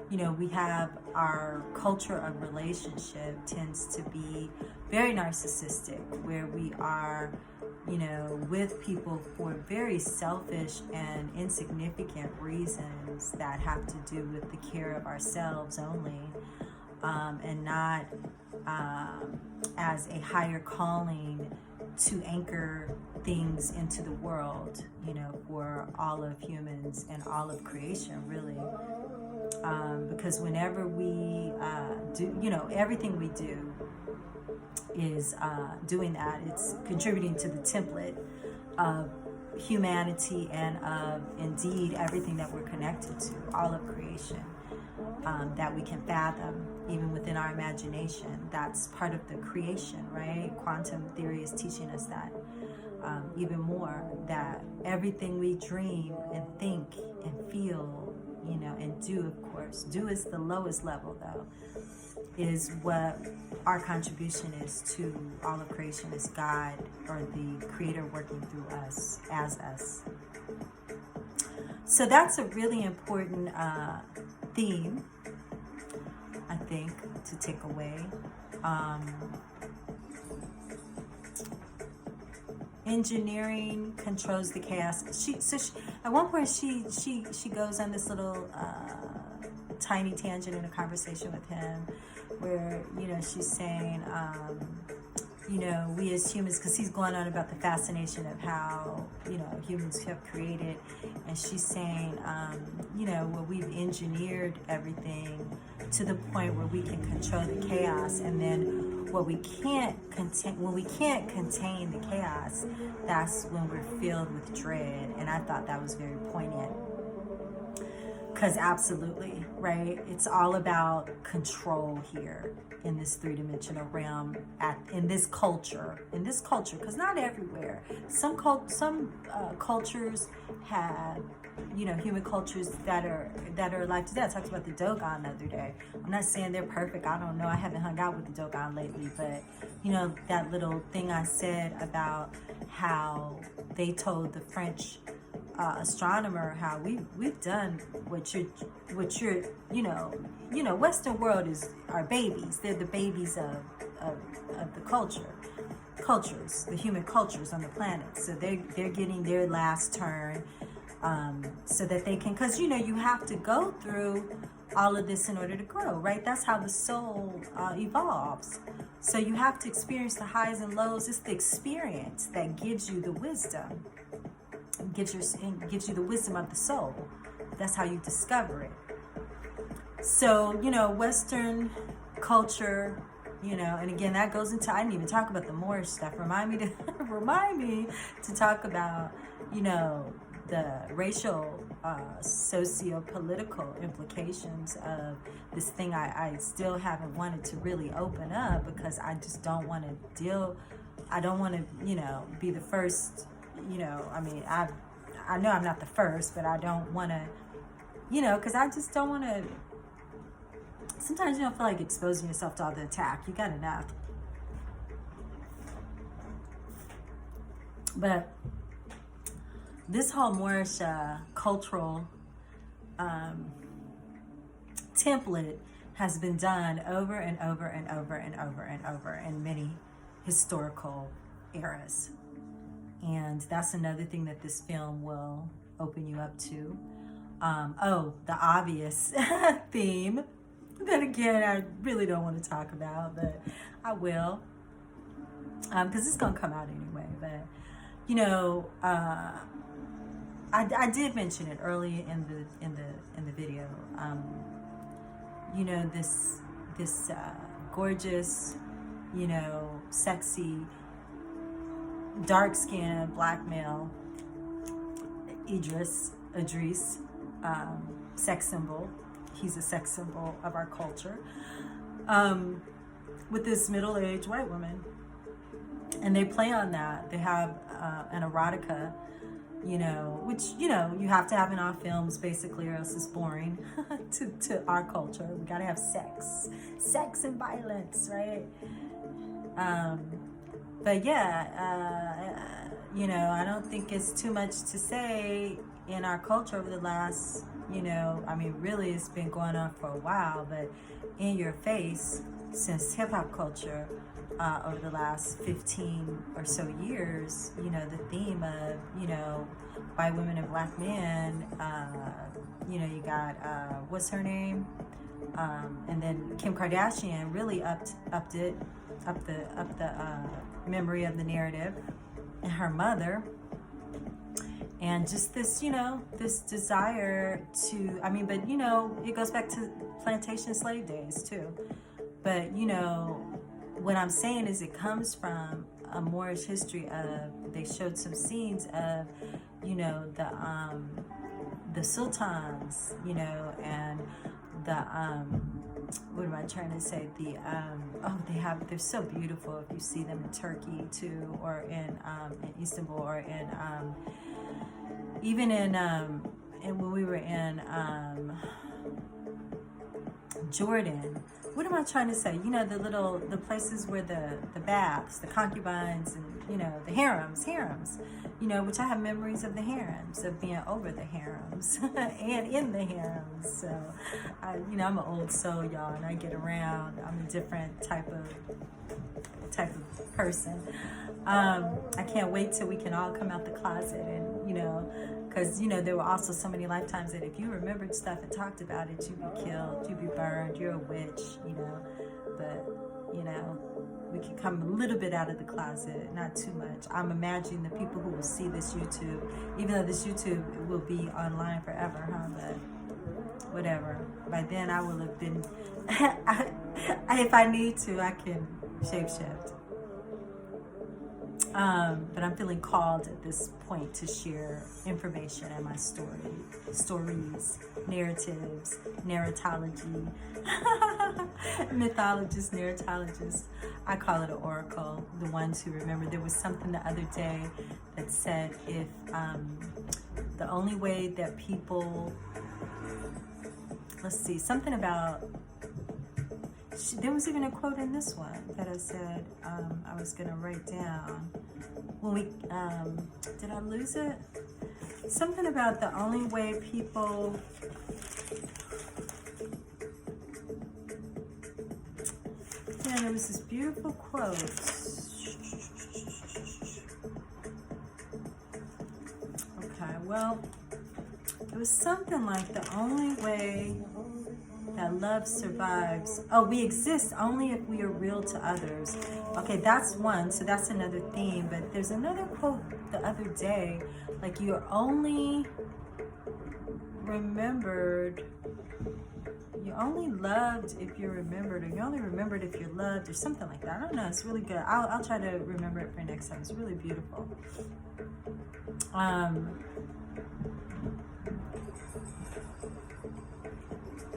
[SPEAKER 1] we have our culture of relationship tends to be very narcissistic, where we are, with people for very selfish and insignificant reasons that have to do with the care of ourselves only, and not as a higher calling to anchor things into the world, for all of humans and all of creation, really. Because whenever we do, everything we do is doing that. It's contributing to the template of humanity and of, indeed, everything that we're connected to, all of creation, that we can fathom, even within our imagination. That's part of the creation, right? Quantum theory is teaching us that even more, that everything we dream and think and feel, and do, of course, do is the lowest level, though, is what our contribution is to all of creation, is God, or the Creator, working through us, as us. So that's a really important theme, I think, to take away. Engineering controls the chaos. She at one point she goes on this little tiny tangent in a conversation with him, where she's saying we as humans, because he's going on about the fascination of how humans have created, and she's saying well, we've engineered everything to the point where we can control the chaos, and then when we can't contain the chaos, that's when we're filled with dread. And I thought that was very poignant, because absolutely, right, it's all about control here in this three-dimensional realm, in this culture, because not everywhere. Some cultures have, human cultures that are alive today. I talked about the Dogon the other day. I'm not saying they're perfect. I don't know. I haven't hung out with the Dogon lately, but that little thing I said about how they told the French astronomer how we've done what you're Western world is our babies. They're the babies of the cultures, the human cultures on the planet. So they're getting their last turn, so that they can, because you have to go through all of this in order to grow, right? That's how the soul evolves. So you have to experience the highs and lows. It's the experience that gives you the wisdom. Gives you the wisdom of the soul. That's how you discover it. So, Western culture, and again, that goes into, I didn't even talk about the Moorish stuff. Remind me to talk about, the racial, socio-political implications of this thing I still haven't wanted to really open up, because I just don't want to I don't want to, be the first, I know I'm not the first, but I don't want to, because I just don't want to. Sometimes you don't feel like exposing yourself to all the attack. You got enough. But this whole Moorish cultural template has been done over and over and over and over and over in many historical eras. And that's another thing that this film will open you up to. Oh, the obvious theme that again I really don't want to talk about, but I will, because it's gonna come out anyway. But you know, I did mention it early in the video. You know, this gorgeous, you know, sexy, dark skinned black male, Idris, sex symbol. He's a sex symbol of our culture. With this middle-aged white woman, and they play on that. They have an erotica, you know, which, you know, you have to have in all films basically, or else it's boring to our culture. We gotta have sex and violence, right? But yeah, you know, I don't think it's too much to say in our culture over the last, you know, I mean, really it's been going on for a while, but in your face since hip-hop culture over the last 15 or so years, you know, the theme of, you know, white women and black men, you know, you got, what's her name? And then Kim Kardashian really upped the memory of the narrative, and her mother. And just this, you know, this desire to, I mean, but, you know, it goes back to plantation slave days too. But, you know, what I'm saying is it comes from a Moorish history of, they showed some scenes of, you know, the sultans, you know, and the, what am I trying to say? The, they're so beautiful if you see them in Turkey too, or in Istanbul, or in, even in when we were in Jordan. What am I trying to say? You know, the places where the baths, the concubines, and, you know, the harems, you know, which I have memories of the harems, of being over the harems and in the harems. So, you know, I'm an old soul, y'all, and I get around. I'm a different type of person. I can't wait till we can all come out the closet, and, you know, because, you know, there were also so many lifetimes that if you remembered stuff and talked about it, you'd be killed, you'd be burned, you're a witch, you know. But, you know, we can come a little bit out of the closet, not too much. I'm imagining the people who will see this YouTube, even though this YouTube will be online forever, huh? But whatever. By then I will have been, if I need to, I can shapeshift. But I'm feeling called at this point to share information and my stories, narratives, narratology, mythologist, narratologist. I call it an oracle, the ones who remember. There was something the other day that said if the only way that people, let's see, something about, there was even a quote in this one that I said I was going to write down. When we, did I lose it? Something about the only way people, yeah, there was this beautiful quote. Okay, well, it was something like the only way that love survives. Oh, we exist only if we are real to others. Okay, that's one. So that's another theme. But there's another quote the other day, like you're only remembered, you're only loved if you're remembered, or you're only remembered if you're loved, or something like that. I don't know. It's really good. I'll try to remember it for next time. It's really beautiful.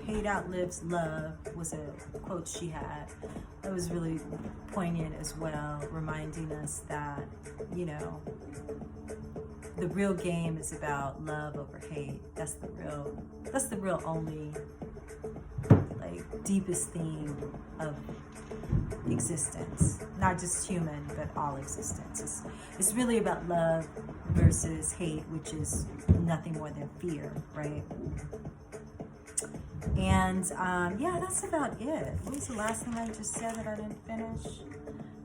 [SPEAKER 1] Hate outlives love was a quote she had. It was really poignant as well, reminding us that, you know, the real game is about love over hate. That's the real only, like, deepest theme of existence. Not just human, but all existence. It's really about love versus hate, which is nothing more than fear, right? And yeah, that's about it. What was the last thing I just said that I didn't finish?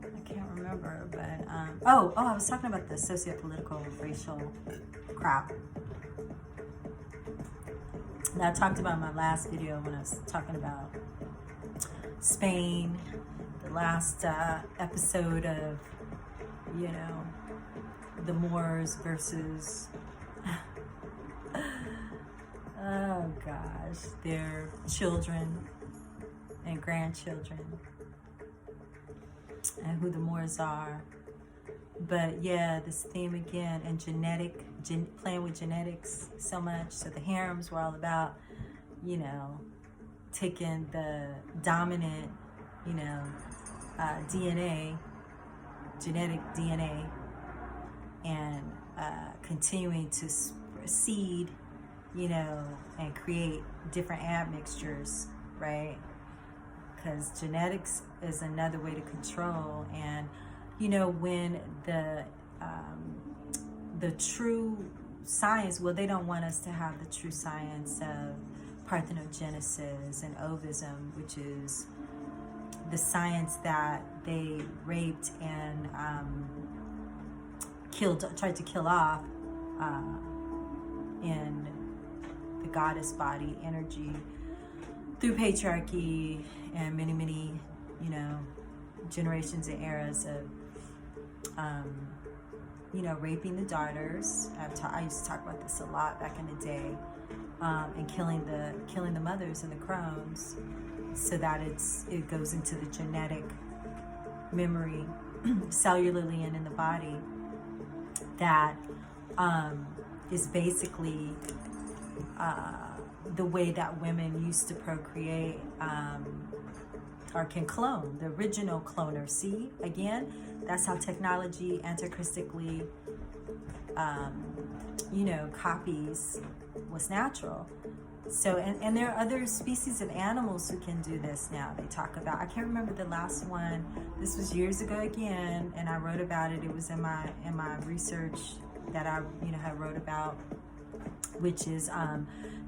[SPEAKER 1] I can't remember, but I was talking about the socio-political racial crap. that I talked about in my last video when I was talking about Spain, the last episode of, you know, the Moors versus, oh gosh, their children and grandchildren, and who the Moors are. But yeah, this theme again, and playing with genetics so much. So the harems were all about, you know, taking the dominant, you know, DNA, genetic DNA, and continuing to seed, you know, and create different admixtures, right? Because genetics is another way to control. And you know, when the true science, well, they don't want us to have the true science of parthenogenesis and ovism, which is the science that they raped and tried to kill off in the goddess body energy through patriarchy and many, many, you know, generations and eras of you know, raping the daughters. I used to talk about this a lot back in the day, and killing the mothers and the crones, so that it goes into the genetic memory, cellularly and in the body. That is basically the way that women used to procreate. Or can clone, the original cloner. See, again, that's how technology anachronistically, you know, copies what's natural. So, and there are other species of animals who can do this now. They talk about, I can't remember the last one. This was years ago again, and I wrote about it. It was in my research that I, you know, had wrote about, which is,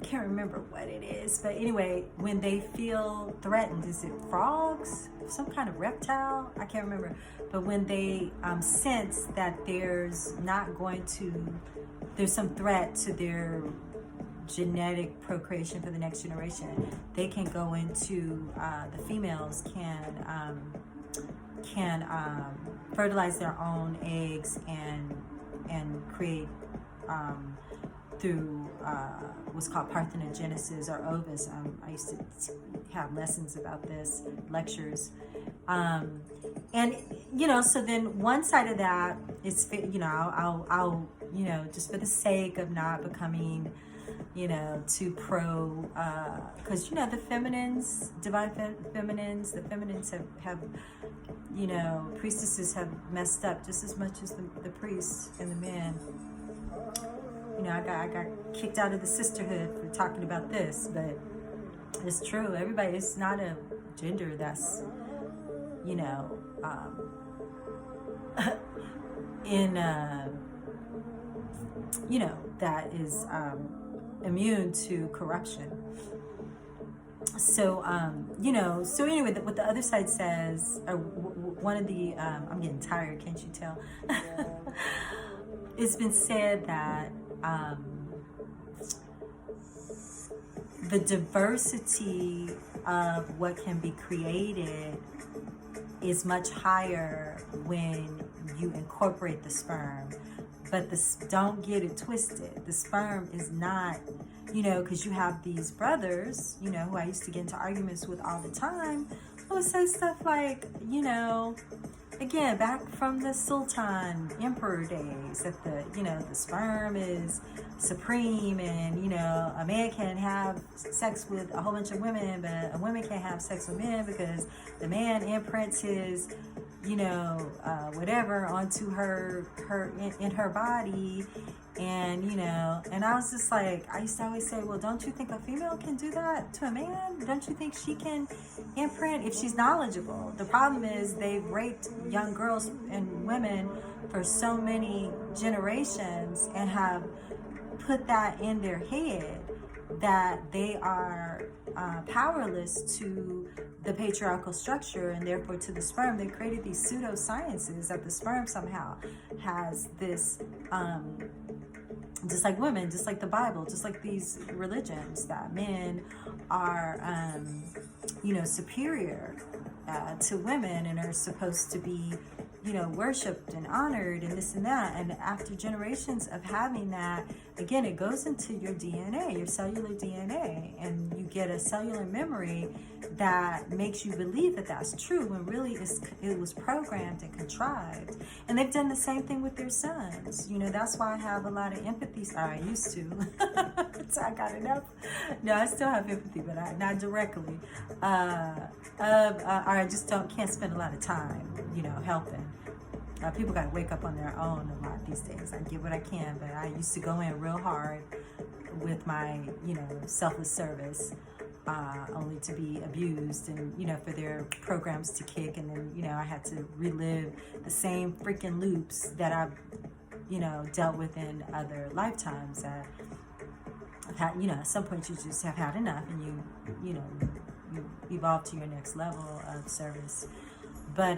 [SPEAKER 1] can't remember what it is, but anyway, when they feel threatened, is it frogs, some kind of reptile, I can't remember, but when they sense that there's some threat to their genetic procreation for the next generation, they can go into, the females can fertilize their own eggs and create through what's called parthenogenesis or ovism. I used to have lessons about this, lectures. And, you know, so then one side of that is, you know, I'll you know, just for the sake of not becoming, you know, too pro, because, you know, the feminines, divine feminines, the feminines have, you know, priestesses have messed up just as much as the priests and the men. You know, I got kicked out of the sisterhood for talking about this, but it's true. Everybody, it's not a gender that's, you know, you know, that is immune to corruption. So, you know, so anyway, what the other side says, or one of the, I'm getting tired, can't you tell? It's been said that the diversity of what can be created is much higher when you incorporate the sperm. But don't get it twisted. The sperm is not, you know, because you have these brothers, you know, who I used to get into arguments with all the time, who would say stuff like, you know, again, back from the Sultan Emperor days, that the sperm is supreme, and, you know, a man can have sex with a whole bunch of women, but a woman can't have sex with men because the man imprints his, you know, whatever onto her in her body. And, you know, and I was just like, I used to always say, well, don't you think a female can do that to a man? Don't you think she can imprint if she's knowledgeable? The problem is they've raped young girls and women for so many generations and have put that in their head that they are powerless to the patriarchal structure and therefore to the sperm. They created these pseudosciences that the sperm somehow has this just like women, just like the Bible, just like these religions, that men are, superior to women and are supposed to be, worshipped and honored and this and that. And after generations of having that, again, it goes into your DNA, your cellular DNA, and you get a cellular memory that makes you believe that that's true when really it was programmed and contrived. And they've done the same thing with their sons. That's why I have a lot of empathy. I used to. So I got enough. No, I still have empathy, but not directly. I just can't spend a lot of time, helping. People got to wake up on their own a lot these days. I get what I can, but I used to go in real hard with my, selfless service, only to be abused and, for their programs to kick. And then, I had to relive the same freaking loops that I've, dealt with in other lifetimes. That I've had, at some point you just have had enough, and you evolve to your next level of service. But,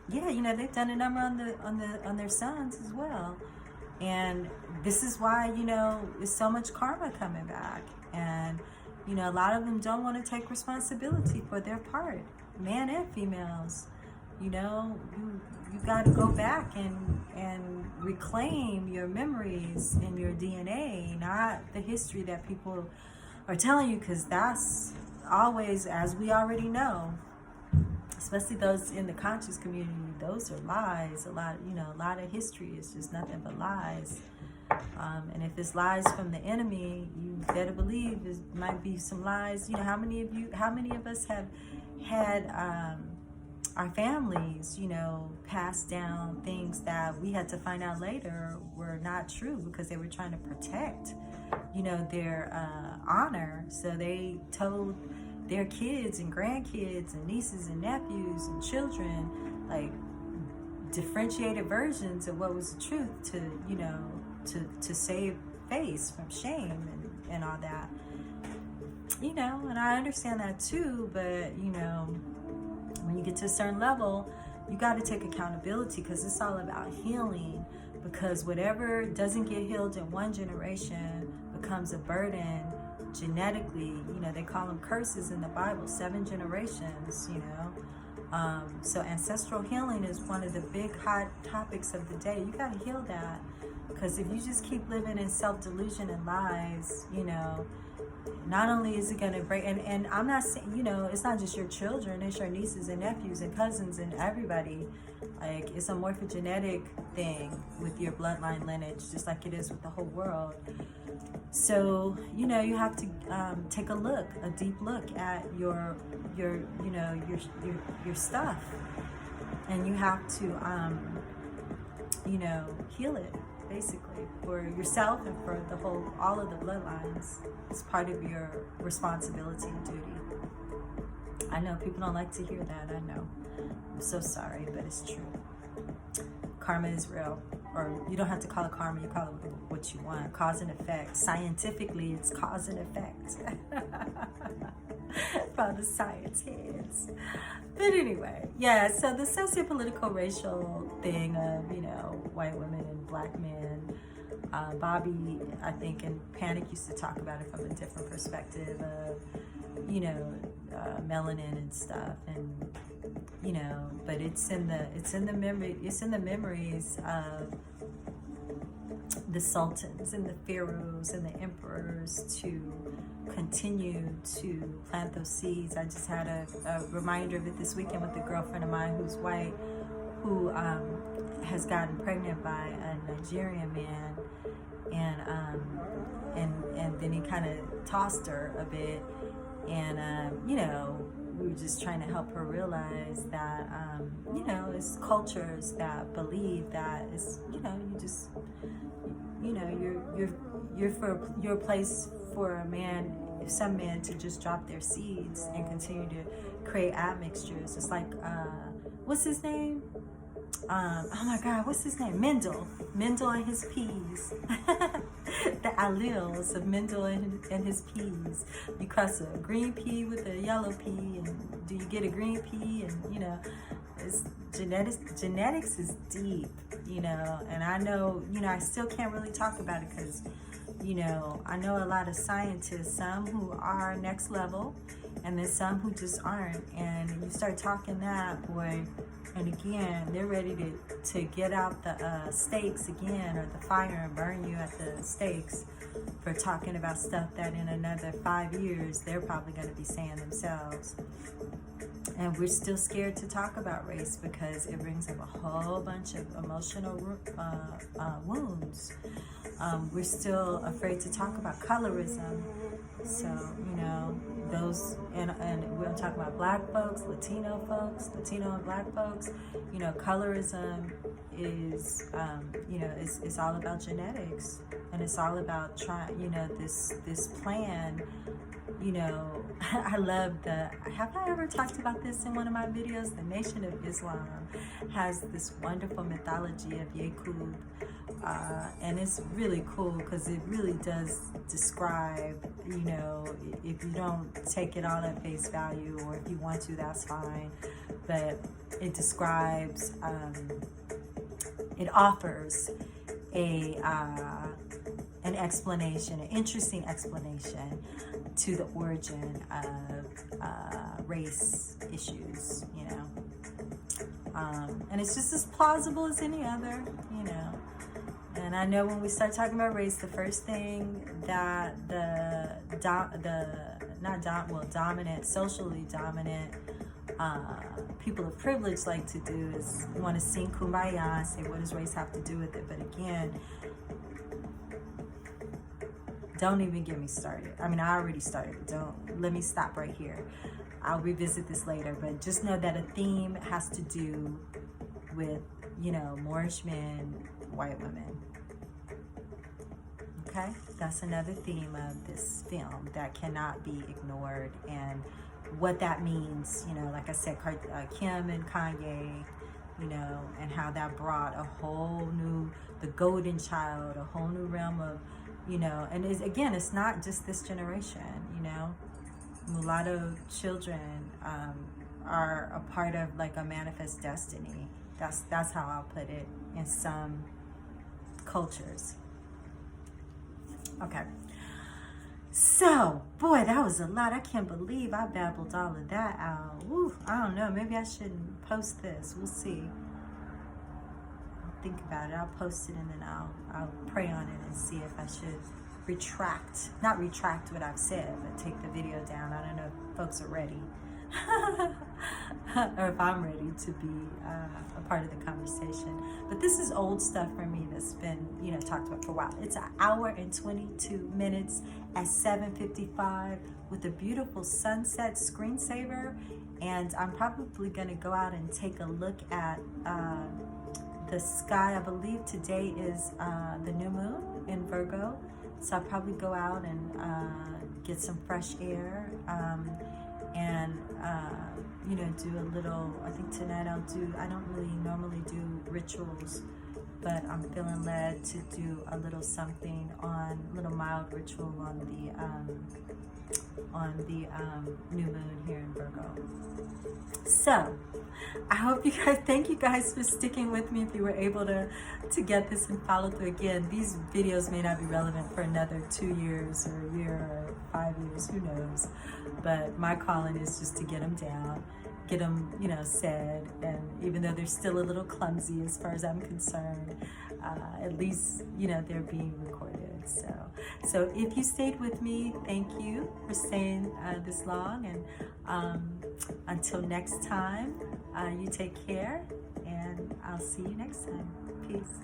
[SPEAKER 1] yeah, they've done a number on their sons as well. And this is why, there's so much karma coming back. And, a lot of them don't want to take responsibility for their part, men and females. You got to go back and reclaim your memories and your DNA, not the history that people are telling you, because that's always, as we already know, especially those in the conscious community, those are lies. A lot of history is just nothing but lies. And if it's lies from the enemy, you better believe it might be some lies. How many of us have had our families, pass down things that we had to find out later were not true because they were trying to protect, their honor. So they told their kids and grandkids and nieces and nephews and children, like, differentiated versions of what was the truth to save face from shame and all that. And I understand that too, but, when you get to a certain level, you got to take accountability, because it's all about healing. Because whatever doesn't get healed in one generation becomes a burden genetically. They call them curses in the Bible, 7 generations. So ancestral healing is one of the big hot topics of the day. You got to heal that, because if you just keep living in self-delusion and lies, not only is it going to break, and I'm not saying, it's not just your children, it's your nieces and nephews and cousins and everybody. Like, it's a morphogenetic thing with your bloodline lineage, just like it is with the whole world. So, you have to take a deep look at your stuff, and you have to, heal it, basically, for yourself and for all of the bloodlines. It's part of your responsibility and duty. I know people don't like to hear that. I know. I'm so sorry, but it's true. Karma is real. Or you don't have to call it karma, you call it what you want. Cause and effect. Scientifically, it's cause and effect. From the science heads. But anyway, yeah, so the socio-political racial thing of, white women and black men, Bobby, I think, and Panic used to talk about it from a different perspective of, melanin and stuff, and but it's in the memories of the sultans and the pharaohs and the emperors to continue to plant those seeds. I just had a reminder of it this weekend with a girlfriend of mine who's white, who has gotten pregnant by a Nigerian man, and then he kind of tossed her a bit, and we were just trying to help her realize that it's cultures that believe that it's you're a place for a man, some men, to just drop their seeds and continue to create admixtures. It's like what's his name? Oh my God, what's his name? Mendel and his peas. The alleles of Mendel and his peas. You cross a green pea with a yellow pea, and do you get a green pea? And it's genetics is deep. you know, and I know, you know, I still can't really talk about it because, you know, I know a lot of scientists, some who are next level, and then some who just aren't. And you start talking that, boy, and again, they're ready to get out the stakes again, or the fire, and burn you at the stakes for talking about stuff that in another 5 years, they're probably going to be saying themselves. And we're still scared to talk about race because it brings up a whole bunch of emotional wounds. We're still afraid to talk about colorism. So, you know, those, and we're talking about black folks, Latino and black folks. You know, colorism is, you know, it's all about genetics, and it's all about trying, you know, this plan. You know, I love have I ever talked about this in one of my videos? The Nation of Islam has this wonderful mythology of Yaqub, and it's really cool because it really does describe, you know, if you don't take it all at face value, or if you want to, that's fine, but it describes, it offers an explanation, an interesting explanation to the origin of race issues, you know. And it's just as plausible as any other, you know. And I know when we start talking about race, the first thing that dominant, socially dominant people of privilege like to do is want to sing Kumbaya and say, what does race have to do with it? But again, don't even get me started. I mean, I already started. Let me stop right here. I'll revisit this later, but just know that a theme has to do with, you know, Moorish men, white women. Okay? That's another theme of this film that cannot be ignored, and what that means, you know, like I said, Kim and Kanye, you know, and how that brought a whole new, the golden child, a whole new realm of, you know, and again, it's not just this generation, you know. Mulatto children are a part of like a manifest destiny. That's how I'll put it in some cultures. Okay. So, boy, that was a lot. I can't believe I babbled all of that out. Woo, I don't know. Maybe I shouldn't post this. We'll see. I'll think about it. I'll post it, and then I'll pray on it and see if I should not retract what I've said, but take the video down. I don't know if folks are ready. Or if I'm ready to be a part of the conversation. But this is old stuff for me that's been, you know, talked about for a while. It's an hour and 22 minutes at 7:55 with a beautiful sunset screensaver. And I'm probably going to go out and take a look at the sky. I believe today is the new moon in Virgo. So I'll probably go out and get some fresh air. And you know, do a little, I think tonight I don't really normally do rituals, but I'm feeling led to do a little something a little mild ritual on the new moon here in Virgo. So I hope you guys, thank you guys for sticking with me. If you were able to get this and follow through. Again, these videos may not be relevant for another 2 years or a year or 5 years, who knows, but my calling is just to get them down, get them, you know, said, and even though they're still a little clumsy as far as I'm concerned, at least, you know, they're being recorded. So if you stayed with me, thank you for staying this long, and until next time, you take care, and I'll see you next time. Peace.